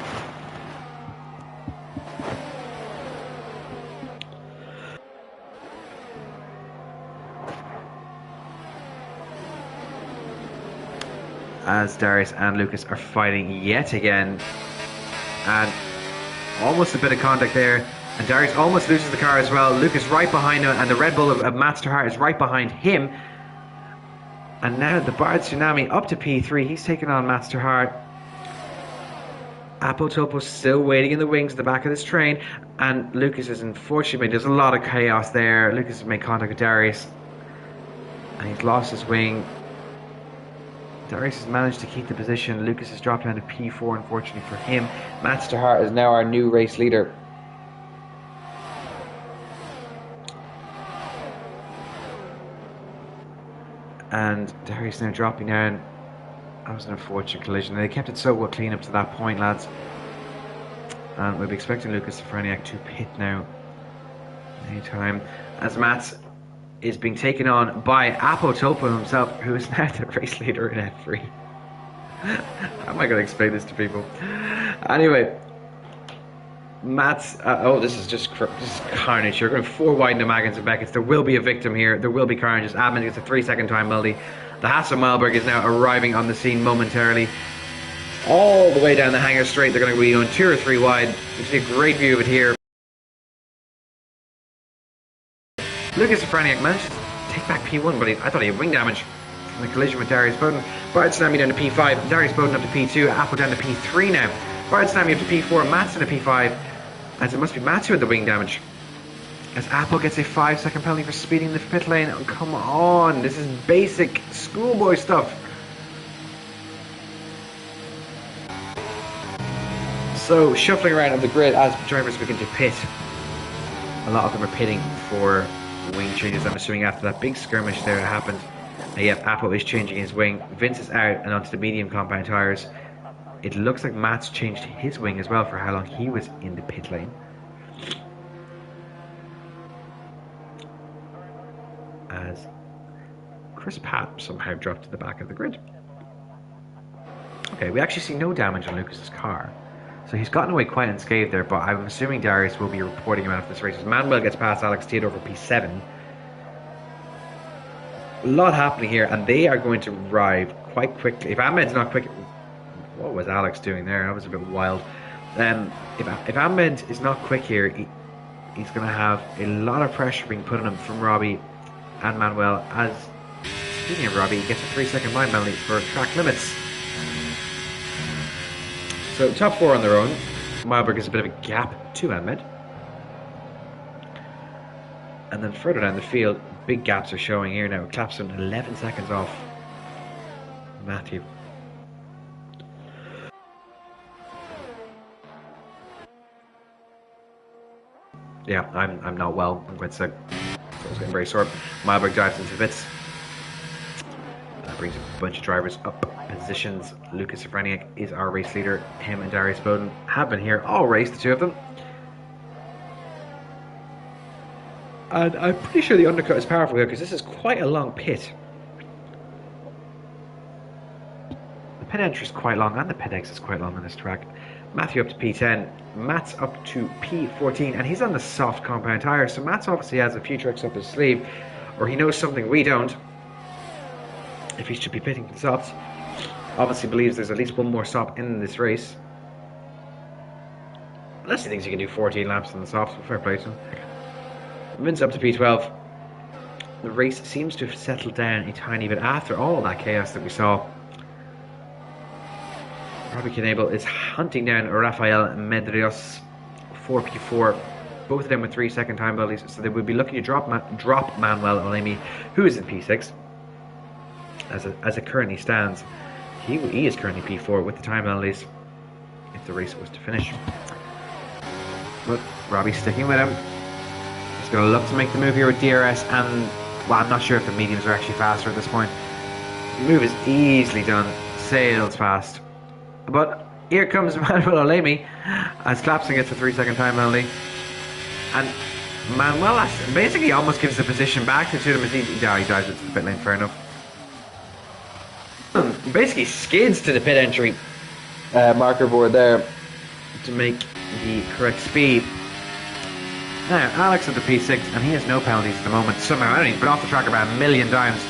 As Darius and Lucas are fighting yet again, and almost a bit of contact there, and Darius almost loses the car as well. Lucas right behind him, and the Red Bull of Mats ter Haar is right behind him. And now the Bard Tsunami up to P3. He's taking on Mats ter Haar. Apo Topo still waiting in the wings at the back of this train, and Lucas is unfortunately, there's a lot of chaos there. Lucas has made contact with Darius, and he's lost his wing. Darius has managed to keep the position. Lucas has dropped down to P4, unfortunately for him. Mats ter Haar is now our new race leader. And Darius now dropping down. That was an unfortunate collision. They kept it so well clean up to that point, lads. And we'll be expecting Lucas Sofraniak to pit now anytime, as Mats is being taken on by Apo Topo himself, who is now the race leader in F3. How am I going to explain this to people? Anyway, Mats, oh, this is carnage. You're going 4 wide into Maggins and Beckett's. There will be a victim here. There will be carnage. Admin gets a 3-second time penalty. The Hassel Malberg is now arriving on the scene momentarily. All the way down the hangar straight. They're going to be going 2 or 3 wide. You see a great view of it here. Lucas Sofraniak managed to take back P1, but I thought he had wing damage from the collision with Darius Bowden. Bard Tsunami down to P5, Darius Bowden up to P2, Apo down to P3 now. Bard Tsunami up to P4, Mats to P5, as it must be Mats who had the wing damage. As Apo gets a 5-second penalty for speeding the pit lane. Oh, come on, this is basic schoolboy stuff. So, shuffling around on the grid as drivers begin to pit. A lot of them are pitting for wing changes, I'm assuming, after that big skirmish there that happened. Yep, Apo is changing his wing. Vince is out and onto the medium compound tyres. It looks like Mats changed his wing as well for how long he was in the pit lane. As Chris Pat somehow dropped to the back of the grid. Okay, we actually see no damage on Lucas's car. So he's gotten away quite unscathed there, but I'm assuming Darius will be reporting him out of this race. Manuel gets past Alex Theodore for P7. A lot happening here, and they are going to arrive quite quickly. If Ahmed's not quick... What was Alex doing there? That was a bit wild. If Ahmed is not quick here, he's going to have a lot of pressure being put on him from Robbie and Manuel. As, speaking of Robbie, he gets a 3-second line penalty for track limits. So top 4 on their own. Malberg is a bit of a gap to Ahmed. And then further down the field, big gaps are showing here now. Clapson 11 seconds off Matthew. Yeah, I'm not well. I'm quite sick. So I was getting very sore. Malberg dives into bits. That brings a bunch of drivers up positions. Lucas Sofraniak is our race leader. Him and Darius Bowden have been here all race, the two of them. And I'm pretty sure the undercut is powerful here because this is quite a long pit. The pit entry is quite long and the pit exit is quite long on this track. Matthew up to P10, Mats up to P14, and he's on the soft compound tyre, so Mats obviously has a few tricks up his sleeve, or he knows something we don't. If he should be pitting for the softs, obviously believes there's at least one more stop in this race. Unless he thinks he can do 14 laps on the softs, fair play to him. Vince up to P12. The race seems to have settled down a tiny bit after all that chaos that we saw. Robbie Knebel is hunting down Rafael Medeiros, 4P4, both of them with 3-second time penalties, so they would be looking to drop Manuel Olemi, who is in P6. As it currently stands, he is currently P4 with the time penalties if the race was to finish. But Robbie's sticking with him. He's going to look to make the move here with DRS, and well, I'm not sure if the mediums are actually faster at this point. The move is easily done, sails fast. But Here comes Manuel Olemi as Clapson gets a 3-second time penalty. And Manuel basically almost gives the position back to them as he dives into the pit lane, fair enough. He basically skids to the pit entry marker board there to make the correct speed. Now, Alex at the P6, and he has no penalties at the moment. Somehow, I don't know, he's been off the track about a million times.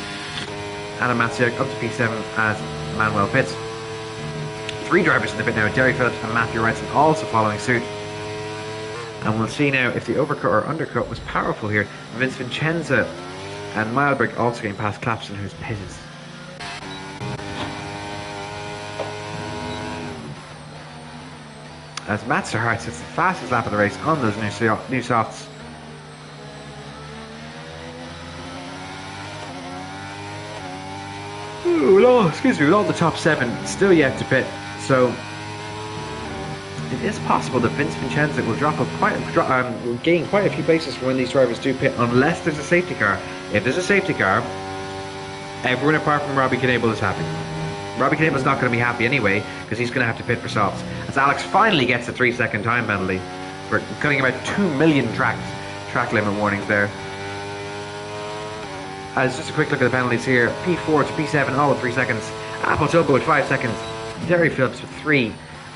Adam Matsiak up to P7 as Manuel pits. 3 drivers in the pit now, Derry Phillips and Matthew Wrightson also following suit. And we'll see now if the overcut or undercut was powerful here. Vince Vincenza and Meilberg also getting past Clapson, who's pitted. As Matt Serhart sits the fastest lap of the race on those new softs. Ooh, excuse me, with all the top 7 still yet to pit, so it is possible that Vince Vincenza will gain quite a few places for when these drivers do pit, unless there's a safety car. If there's a safety car, everyone apart from Robbie Knable is happy. Robbie Knable's not going to be happy anyway, because he's going to have to pit for softs. As Alex finally gets a 3-second time penalty for cutting about 2 million track limit warnings there. As just a quick look at the penalties here, P4 to P7, all with 3 seconds. Apple Tobo with 5 seconds. Derry Phillips with 3.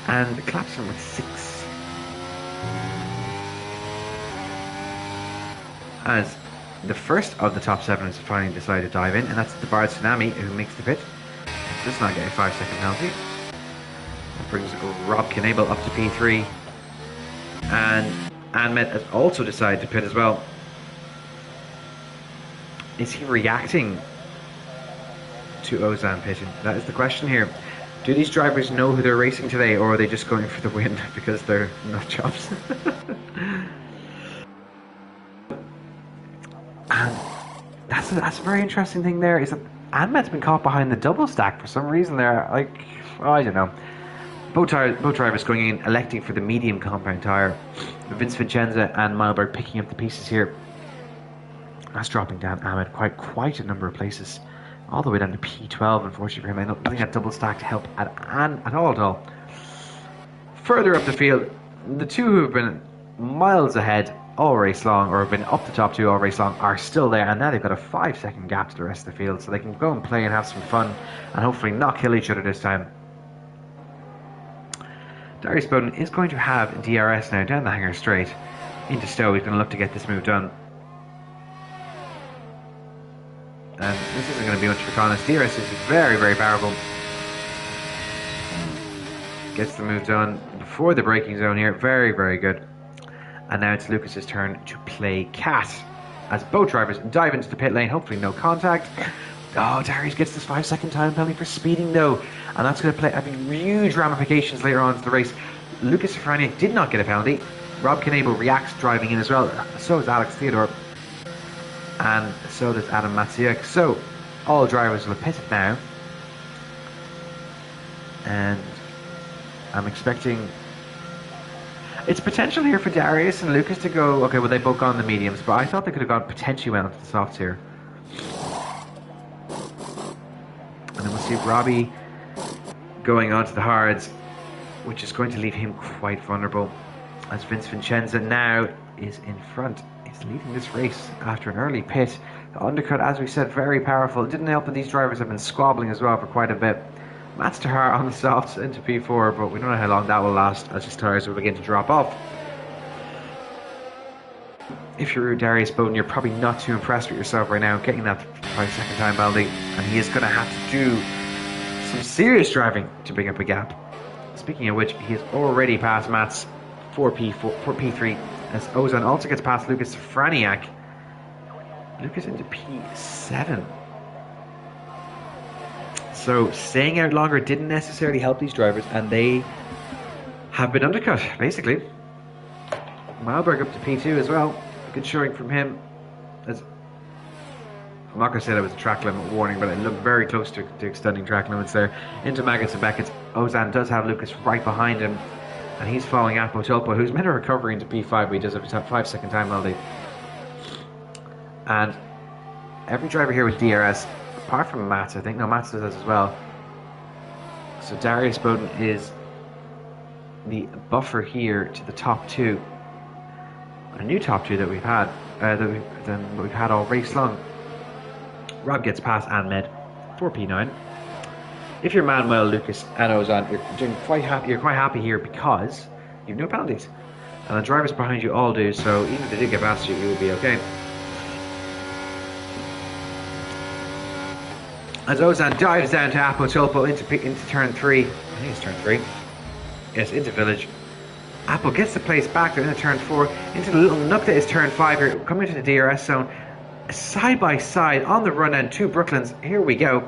And Clapson with 6. As the first of the top 7 has finally decided to dive in, and that's the Bard Tsunami, who makes the pit. Does not get a 5-second penalty. That brings Rob Knable up to P3. And Ahmed has also decided to pit as well. Is he reacting to Ozan pitting? That is the question here. Do these drivers know who they're racing today, or are they just going for the win because they're nut jobs? And that's a very interesting thing there, is that Ahmed's been caught behind the double stack for some reason there. Like, oh, I don't know. Both drivers going in, electing for the medium compound tyre. Vince Vincenza and Meilberg picking up the pieces here. That's dropping down Ahmed quite a number of places. All the way down to P12, unfortunately for him. I don't think that double stack to help at all. Further up the field, the two who have been miles ahead all race long, or have been up the top 2 all race long, are still there, and now they've got a 5-second gap to the rest of the field, so they can go and play and have some fun, and hopefully not kill each other this time. Darius Bowden is going to have DRS now down the hangar straight into Stowe. He's going to look to get this move done. And this isn't going to be much for Connors. DRS is very, very powerful. Gets the move done before the braking zone here. Very, very good. And now it's Lucas's turn to play cat, as both drivers dive into the pit lane. Hopefully no contact. Oh, Darius gets this 5-second time penalty for speeding though, and that's going to have huge ramifications later on in the race. Lucas Safraniak did not get a penalty. Rob Knable reacts driving in as well. So is Alex Theodore. And so does Adam Matsiak. So all drivers will have pitted now. And I'm expecting it's potential here for Darius and Lucas to go, okay, well they both gone the mediums, but I thought they could have gone potentially well into the softs here. And then we'll see Robbie going on to the hards, which is going to leave him quite vulnerable, as Vince Vincenza now is in front. He's leading this race after an early pit. The undercut, as we said, very powerful. It didn't help that these drivers have been squabbling as well for quite a bit. Matt Stahar on the softs into P4, but we don't know how long that will last as his tyres will begin to drop off. If you're Darius Bowden, you're probably not too impressed with yourself right now, getting that 5-second time penalty, and he is going to have to do some serious driving to bring up a gap. Speaking of which, he has already passed Matt's 4P3, as Ozan also gets past Lucas Safraniak. Lucas into P7. So staying out longer didn't necessarily help these drivers, and they have been undercut, basically. Meilberg up to P2 as well. Good showing from him. I'm not going to say that was a track limit warning, but it looked very close to extending track limits there. Into Maggots and Beckett's. Ozan does have Lucas right behind him, and he's following Apo Tulpa, who's made a recovery into P5, but he does have a 5-second time penalty. And every driver here with DRS, apart from Mats, I think. No, Mats does as well. So Darius Bowden is the buffer here to the top two. A new top two that we've had, that we've had all race long. Rob gets past Ahmed for P9. If you're Manuel, Lucas, and Ozan, you're quite happy here because you've no penalties, and the drivers behind you all do. So even if they did get past you, you will be okay. As Ozan dives down to Apo Tolpo into turn 3, I think it's turn 3. Yes, into Village. Apple gets the place back there into turn 4, into the little nook that is turn 5 here, coming into the DRS zone. Side by side on the run end, two Brooklyns. Here we go.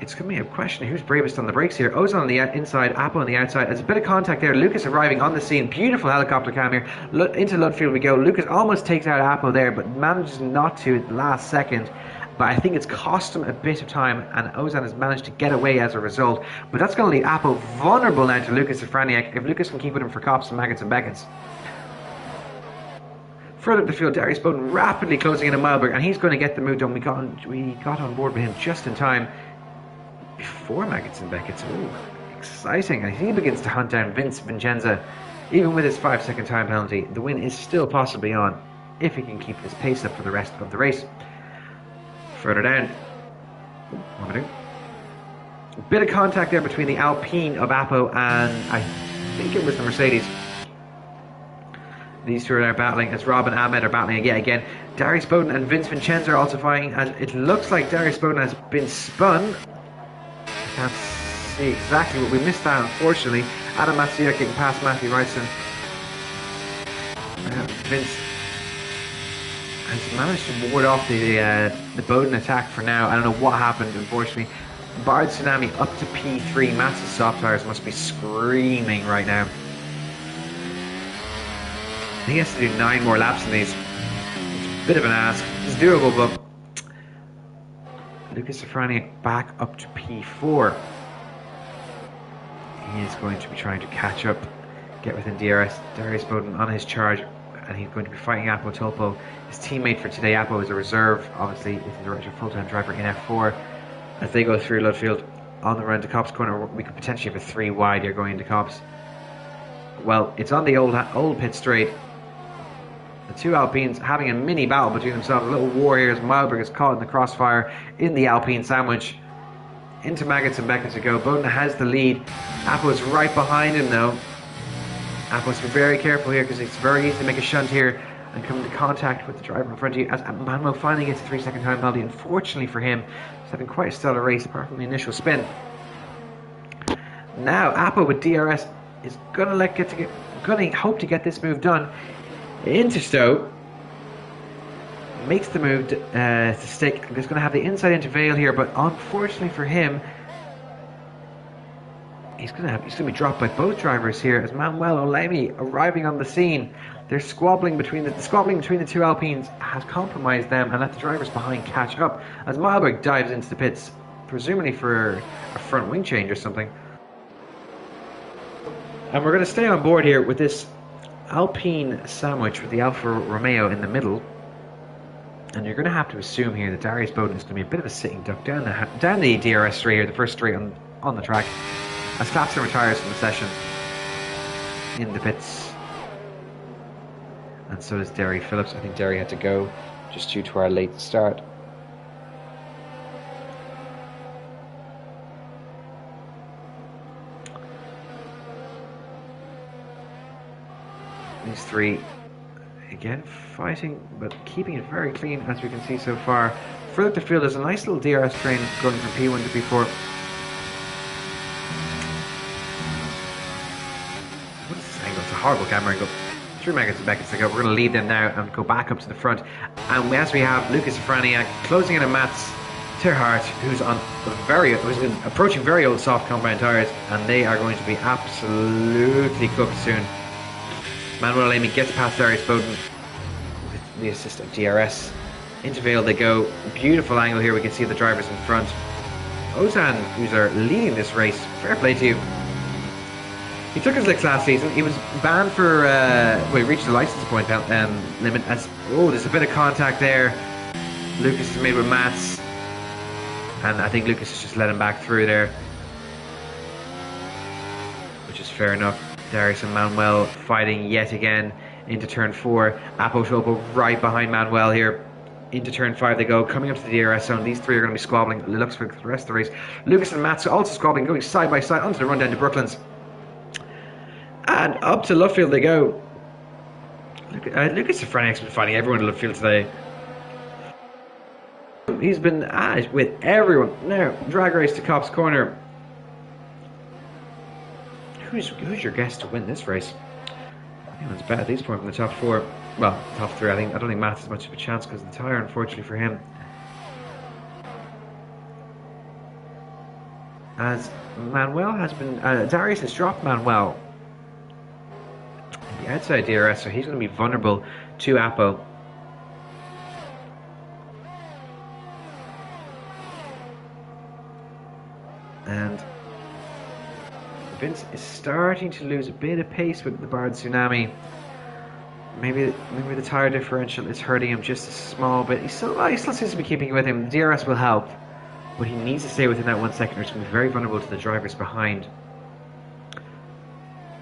It's going to be a question who's bravest on the brakes here. Ozan on the inside, Apple on the outside. There's a bit of contact there. Lucas arriving on the scene. Beautiful helicopter cam here. Into Ludfield we go. Lucas almost takes out Apple there, but manages not to at the last second. But I think it's cost him a bit of time, and Ozan has managed to get away as a result. But that's going to leave Apple vulnerable now to Lucas Safraniak if Lucas can keep with him for Cops and Maggots and Beckett's. Further up the field, Darius Bowden rapidly closing in on Milberg, and he's going to get the move done. We got on board with him just in time before Maggots and Beckett's. Ooh, exciting. And he begins to hunt down Vince Vincenza. Even with his 5-second time penalty, the win is still possibly on if he can keep his pace up for the rest of the race. Further down, what am I doing? A bit of contact there between the Alpine of Apo and I think it was the Mercedes. These two are now battling as Rob and Ahmed are battling again. Darius Bowden and Vince Vincenza are also fighting as it looks like Darius Bowden has been spun. I can't see exactly what we missed that, unfortunately. Adam Matsuya getting past Matthew Wrightson. Vince has managed to ward off the Bowden attack for now. I don't know what happened, unfortunately. Bard Tsunami up to P3. Matt's soft tires must be screaming right now. He has to do 9 more laps in these. It's a bit of an ask. It's doable, but Lucas Safraniak back up to P4. He is going to be trying to catch up, get within DRS. Darius Bowden on his charge, and he's going to be fighting Apo Tolpo. His teammate for today, Apo, is a reserve. Obviously, this is a full-time driver in F4. As they go through Ludfield on the run to Cops Corner, we could potentially have a 3 wide here going into Cops. Well, it's on the old pit straight. The two Alpines having a mini battle between themselves. A little war here as Milberg is caught in the crossfire in the Alpine sandwich. Into Maggots and Beckett to go. Bowden has the lead. Apo's right behind him though. Apo's very careful here because it's very easy to make a shunt here and come into contact with the driver in front of you. As Manuel finally gets a 3-second time penalty. Unfortunately for him, he's having quite a stellar race apart from the initial spin. Now Apo with DRS is gonna hope to get this move done. Into Stowe makes the move to stick. He's going to have the inside into Vale here, but unfortunately for him, he's going to be dropped by both drivers here. As Manuel Olemi arriving on the scene, they're squabbling between the two Alpines has compromised them and let the drivers behind catch up. As Milberg dives into the pits, presumably for a front wing change or something. And we're going to stay on board here with this Alpine sandwich with the Alfa Romeo in the middle, and you're going to have to assume here that Darius Bowden is going to be a bit of a sitting duck down the DRS straight here, the first straight on the track, as Clapson retires from the session in the pits, and so does Derry Phillips. I think Derry had to go just due to our late start. These three, again, fighting, but keeping it very clean, as we can see so far. Further up the field, there's a nice little DRS train going from P1 to P4. What is this angle? It's a horrible camera angle. 3 Maggots and Beckett's to go. We're going to lead them now and go back up to the front. And as we have Lucas Safraniak closing in on Mats Terhart, who's approaching very old soft compound tires, and they are going to be absolutely cooked soon. Manuel Olemi gets past Darius Bowden with the assist of DRS. Into Vale they go. Beautiful angle here. We can see the drivers in front. Ozan, who's leading this race. Fair play to you. He took his licks last season. He was banned for... he reached the license point limit. There's a bit of contact there. Lucas is made with Mats. And I think Lucas has just let him back through there. which is fair enough. Darius and Manuel fighting yet again into turn 4. Apo Tolpo right behind Manuel here. Into turn 5 they go, coming up to the DRS zone. These three are going to be squabbling. It looks for the rest of the race. Lucas and Mats also squabbling, going side by side onto the run down to Brooklands. And up to Luffield they go. Lucas Safranek's been fighting everyone at Luffield today. He's been at it with everyone. Now, drag race to Copse Corner. Who's your guess to win this race? Anyone's bet at this point from the top 4. Well, top 3. I don't think Matt has much of a chance because of the tyre, unfortunately for him. As Manuel has been, Darius has dropped Manuel the outside DRS, so he's going to be vulnerable to Apo. And Vince is starting to lose a bit of pace with the Bard Tsunami. Maybe the tyre differential is hurting him just a small bit. He still seems to be keeping with him. The DRS will help, but he needs to stay within that 1 second or it's going to be very vulnerable to the drivers behind.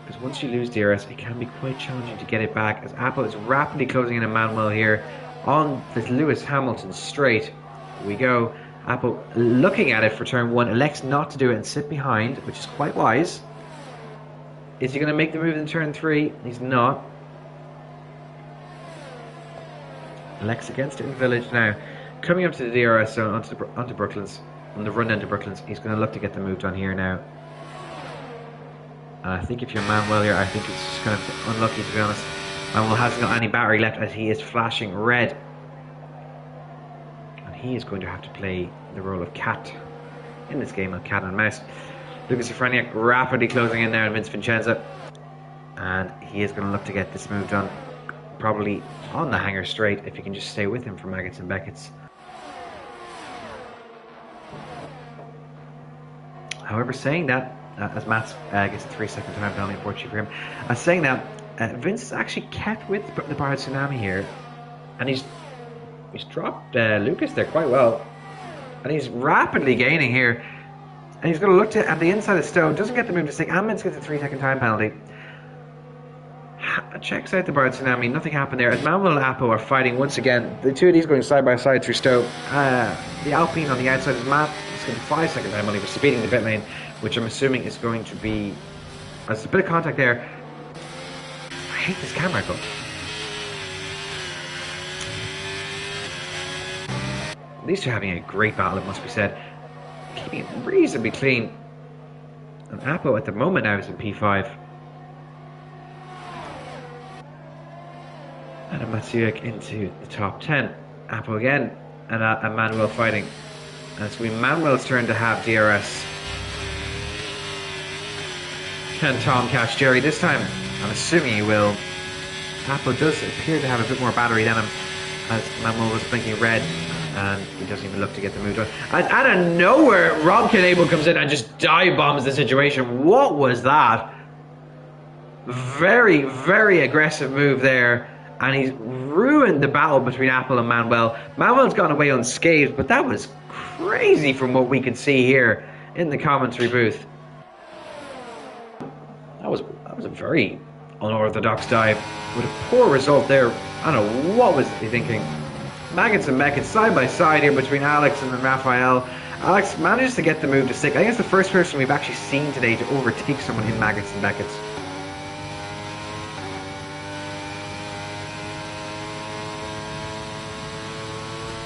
Because once you lose DRS, it can be quite challenging to get it back, as Apple is rapidly closing in on Manuel here on the Lewis Hamilton straight. Here we go. Apple looking at it for turn 1, elects not to do it and sit behind, which is quite wise. Is he going to make the move in turn 3? He's not. Elects against it in Village now. Coming up to the DRS zone onto Brooklands, on the run down to Brooklands. He's going to look to get the move done here now. And I think if you're Manuel here, I think it's just kind of unlucky, to be honest. Manuel hasn't got any battery left as he is flashing red. And he is going to have to play the role of cat in this game of cat and mouse. Lucas Safraniak rapidly closing in now on Vince Vincenza. And he is going to look to get this move done. Probably on the hanger straight if you can just stay with him for Maggots and Beckett's. However, saying that, as Matt gets a 3-second time penalty, unfortunately for him, saying that, Vince has actually kept with the Bard Tsunami here, and he's dropped Lucas there quite well, and he's rapidly gaining here, and he's going to look at the inside of Stowe, doesn't get the move to stick, and Vince gets a 3-second time penalty. Checks out the Bard Tsunami, nothing happened there, as Manuel and Apo are fighting once again, the two of these going side by side through Stowe. The Alpine on the outside is Matt, he's getting a 5-second time penalty for speeding the pit lane, which I'm assuming is going to be, there's a bit of contact there. I hate this camera angle. These two are having a great battle, it must be said. Keeping it reasonably clean. And Apo at the moment now is in P5. And Matsiuk into the top 10. Apo again, and Manuel fighting. And it's going to be Manuel's turn to have DRS. Can Tom catch Jerry this time? I'm assuming he will. Apo does appear to have a bit more battery than him, as Manuel was blinking red, and he doesn't even look to get the move done. And out of nowhere, Rob Knable comes in and just dive bombs the situation. What was that? Very, very aggressive move there. And he's ruined the battle between Apple and Manuel. Manuel's gone away unscathed, but that was crazy from what we could see here in the commentary booth. That was a very unorthodox dive with a poor result there. I don't know what was he thinking. Maggots and Beckett side by side here between Alex and then Raphael. Alex manages to get the move to stick. I think it's the first person we've actually seen today to overtake someone in Maggots and Beckett's.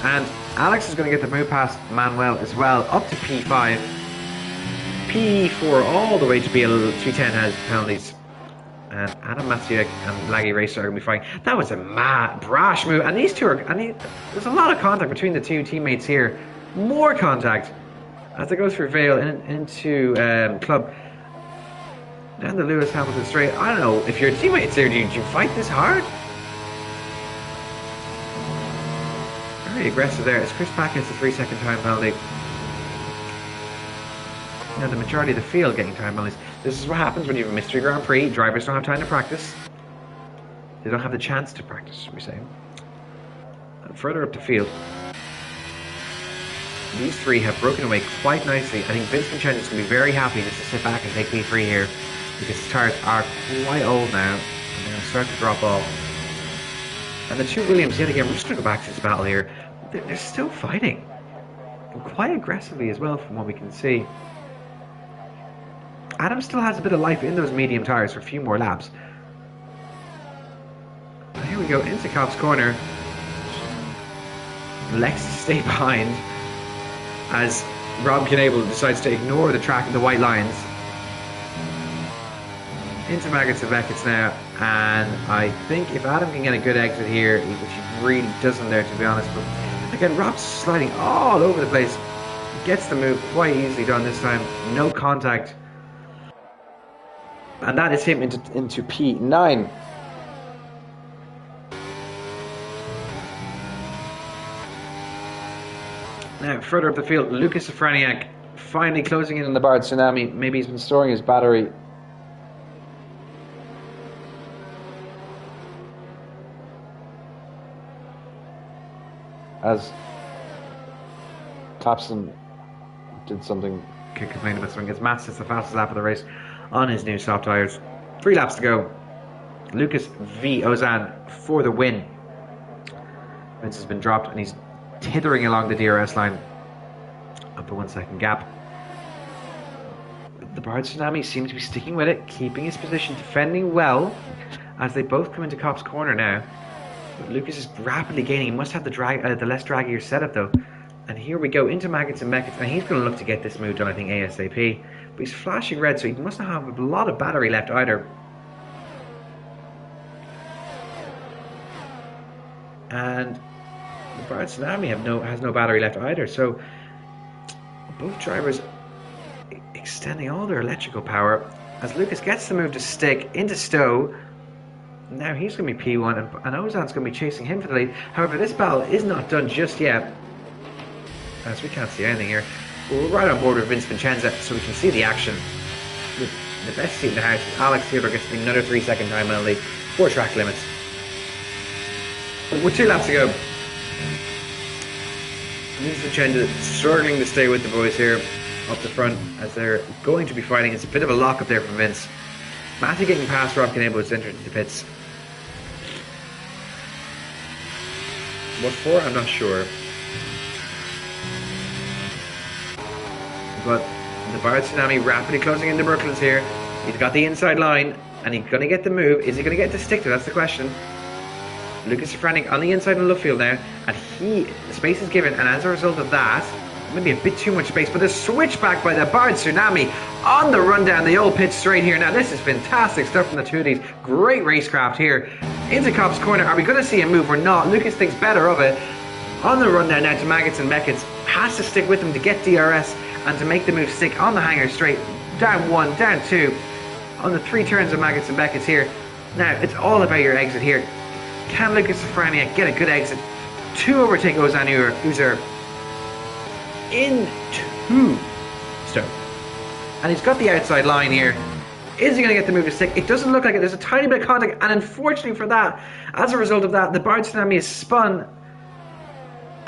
And Alex is going to get the move past Manuel as well, up to P5. P4 all the way to BL310 has penalties. And Adam Matsiuk and Laggy Racer are going to be fighting. That was a brash move. And these two are... there's a lot of contact between the two teammates here. More contact as they go through Vale into Club. Down the Lewis Hamilton straight. I don't know, if your teammates there, do you fight this hard? Very aggressive there. As Chris Pack gets a 3-second time penalty. Now the majority of the field getting time penalties. This is what happens when you have a mystery Grand Prix. Drivers don't have time to practice. They don't have the chance to practice, should we say. And further up the field, these three have broken away quite nicely. I think Vince Vincenzo is going to be very happy just to sit back and take P3 here. because his tyres are quite old now, and they're going to start to drop off. And the two Williams, yet again, we're just going to go back to this battle here. They're still fighting. And quite aggressively as well, from what we can see. Adam still has a bit of life in those medium tyres for a few more laps. And here we go, into Cobb's corner. Lex to stay behind as Rob Knable decides to ignore the track and the white lines. Into Maggots and Beckett's now, and I think if Adam can get a good exit here, which he really doesn't there, to be honest, but again, Rob's sliding all over the place. Gets the move quite easily done this time, no contact, and that is him into P9. Now, further up the field, Lucas Safraniak finally closing in on the Bard Tsunami. Maybe he's been storing his battery. As Thompson did something. Could complain about something. As Matt sits the fastest lap of the race on his new soft tyres. 3 laps to go. Lucas V. Ozan for the win. Vince has been dropped and he's tithering along the DRS line. Up a 1 second gap. The Bard Tsunami seems to be sticking with it, keeping his position, defending well as they both come into Cobb's corner now. Lucas is rapidly gaining. He must have the less draggier setup though. And here we go into Maggots and Beckett's, and he's going to look to get this move done, I think, ASAP. But he's flashing red, so he must not have a lot of battery left either. And the Bard Tsunami has no battery left either. So both drivers extending all their electrical power as Lucas gets the move to stick into Stowe. Now he's going to be P1 and Ozan's going to be chasing him for the lead. However, this battle is not done just yet, as we can't see anything here. We're right on board with Vince Vincenza, so we can see the action. The best seat in the house, Alex Theodore gets another 3 second time penalty for track limits. With 2 laps to go. Vince Vincenza struggling to stay with the boys here up the front as they're going to be fighting. It's a bit of a lock up there from Vince. Matthew getting past Rob Knable has entered the pits. What for? I'm not sure. But the Bard Tsunami rapidly closing into Brooklands here. He's got the inside line and he's going to get the move. Is he going to get to stick to? That's the question. Lucas Safraniak on the inside of Luffield now, and space is given, and as a result of that, maybe a bit too much space, but a switchback by the Bard Tsunami on the run down the old pit straight here. Now this is fantastic stuff from the two of these. Great racecraft here into Cobb's corner. Are we going to see a move or not? Lucas thinks better of it. On the run down now to Maggots and Beckett's. Has to stick with him to get DRS and to make the move stick on the hanger straight. Down 1, down 2. On the 3 turns of Maggots and Beckett's here. Now it's all about your exit here. Can Lucas Safraniak get a good exit to overtake Ozan Uzer into Stowe? And he's got the outside line here. Is he going to get the move to stick? It doesn't look like it. There's a tiny bit of contact, and unfortunately for that, as a result of that, the Bard Tsunami is spun,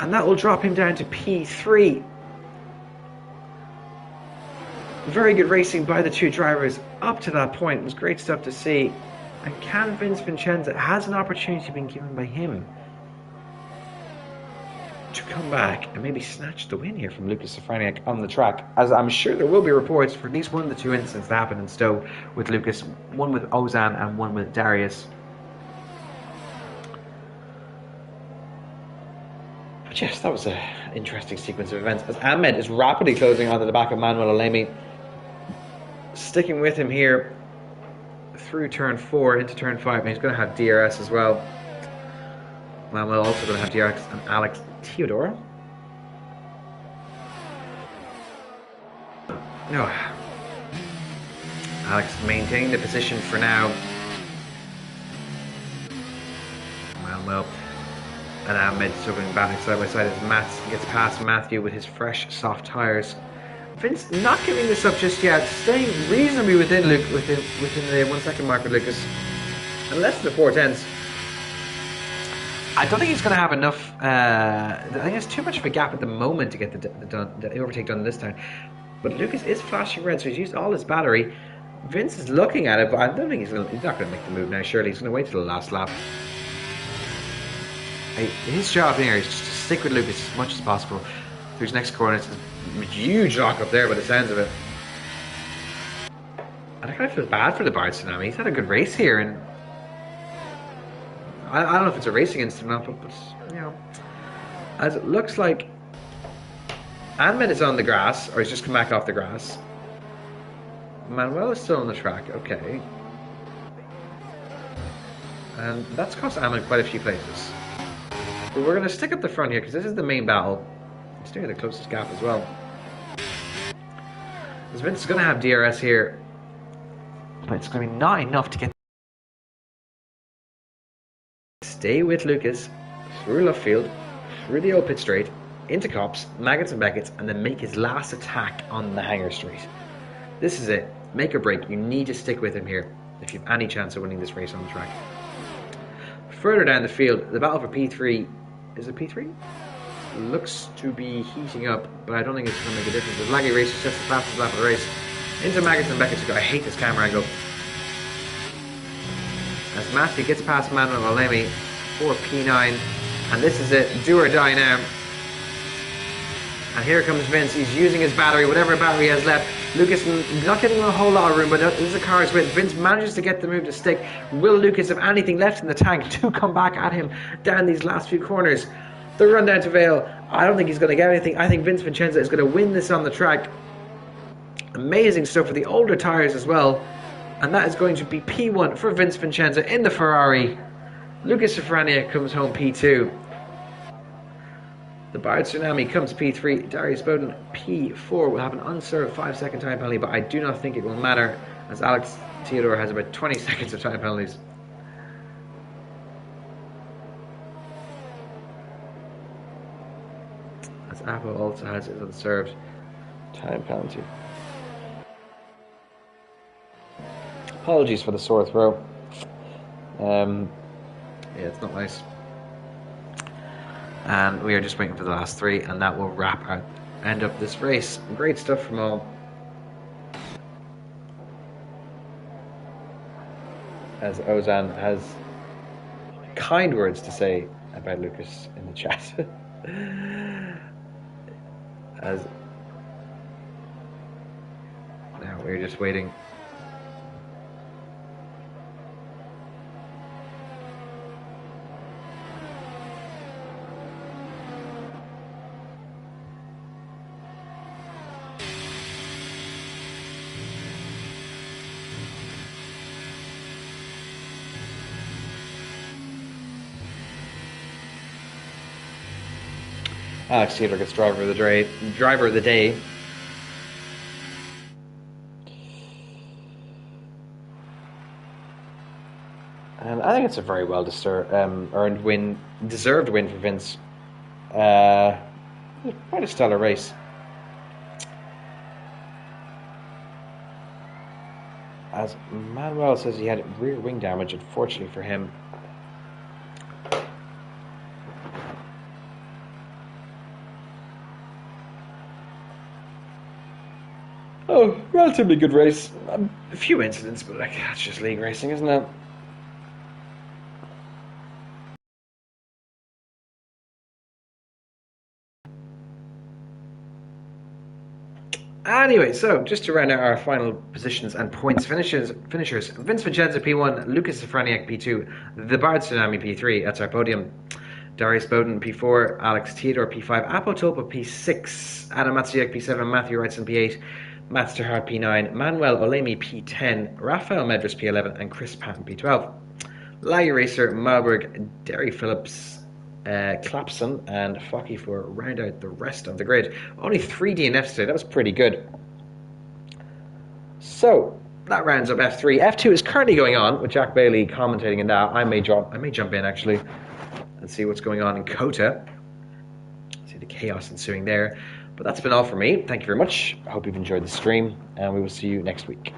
and that will drop him down to P3. Very good racing by the two drivers up to that point. It was great stuff to see. And can Vince Vincenza, has an opportunity been given by him to come back and maybe snatch the win here from Lucas Safraniak on the track? As I'm sure there will be reports for at least one of the 2 incidents that happened in Stowe with Lucas, one with Ozan and one with Darius. But yes, that was an interesting sequence of events as Ahmed is rapidly closing onto the back of Manuel Alemi, sticking with him here through turn 4 into turn 5, and he's going to have DRS as well. Manuel also going to have DRS and Alex Theodore. No. Alex maintaining the position for now. Manuel and Ahmed struggling back side by side as Matt gets past Matthew with his fresh soft tyres. Vince not giving this up just yet, staying reasonably within the 1 second mark with Lucas, and less than the 4/10. I don't think he's going to have enough. I think there's too much of a gap at the moment to get the overtake done this time. But Lucas is flashing red, so he's used all his battery. Vince is looking at it, but I don't think he's not going to make the move now. Surely he's going to wait till the last lap. His job here is just to stick with Lucas as much as possible. Who's next corner? It's a huge lock up there by the sounds of it. And I kind of feel bad for the Bard Tsunami. He's had a good race here, and I don't know if it's a racing incident or not, but you know, as it looks like Ahmed is on the grass, or he's just come back off the grass. Manuel is still on the track, okay. And that's cost Ahmed quite a few places. But we're going to stick up the front here, because this is the main battle. He's doing the closest gap as well. Because Vince is going to have DRS here, but it's going to be not enough to get... Stay with Lucas, through left field, through the old pit straight, into Cops, Maggots and Beckett's, and then make his last attack on the hangar straight. This is it. Make or break. You need to stick with him here if you have any chance of winning this race on the track. Further down the field, the battle for P3. Is it P3? Looks to be heating up, but I don't think it's going to make a difference. The laggy race is just the fastest lap of the race. Into Maggots and Beckett's. I hate this camera angle. As Matthew gets past Manuel Olemi for P9. And this is it. Do or die now. And here comes Vince. He's using his battery, whatever battery he has left. Lucas not getting a whole lot of room, but this is a car's win. Vince manages to get the move to stick. Will Lucas have anything left in the tank to come back at him down these last few corners? The run down to Vale, I don't think he's going to get anything. I think Vince Vincenza is going to win this on the track. Amazing stuff for the older tyres as well. And that is going to be P1 for Vince Vincenza in the Ferrari. Lucas Safrania comes home P2. The Bard Tsunami comes P3. Darius Bowden P4 will have an unserved 5-second time penalty, but I do not think it will matter as Alex Theodore has about 20 seconds of time penalties. As Apple also has his unserved time penalty. Apologies for the sore throat. Yeah, it's not nice. And we are just waiting for the last three, and that will end up this race. Great stuff from all. As Ozan has kind words to say about Lucas in the chat. As now we're just waiting. Alex Theodore gets driver of the day. And I think it's a very well earned win, deserved win for Vince. Quite a stellar race. As Manuel says, he had rear wing damage, unfortunately for him. Oh, relatively good race. A few incidents, but like, that's just league racing, isn't it? Anyway, so just to round out our final positions and points finishers. Vince Vincenza P1, Lucas Safraniak P2, the Bard Tsunami P3, that's our podium. Darius Bowden P4, Alex Theodore P5, Apo Topa P6, Adam Matsiak P7, Matthew Wrightson P8, Matt Sterhart P9, Manuel Olemi P10, Rafael Medras P11, and Chris Patton P12. Laggy Racer, Malberg, Derry Phillips, Clapson, and Focky for round out the rest of the grid. Only 3 DNFs today, that was pretty good. So, that rounds up F3. F2 is currently going on, with Jack Bailey commentating in that. I may jump in actually, and see what's going on in COTA. See the chaos ensuing there. But that's been all for me. Thank you very much. I hope you've enjoyed the stream, and we will see you next week.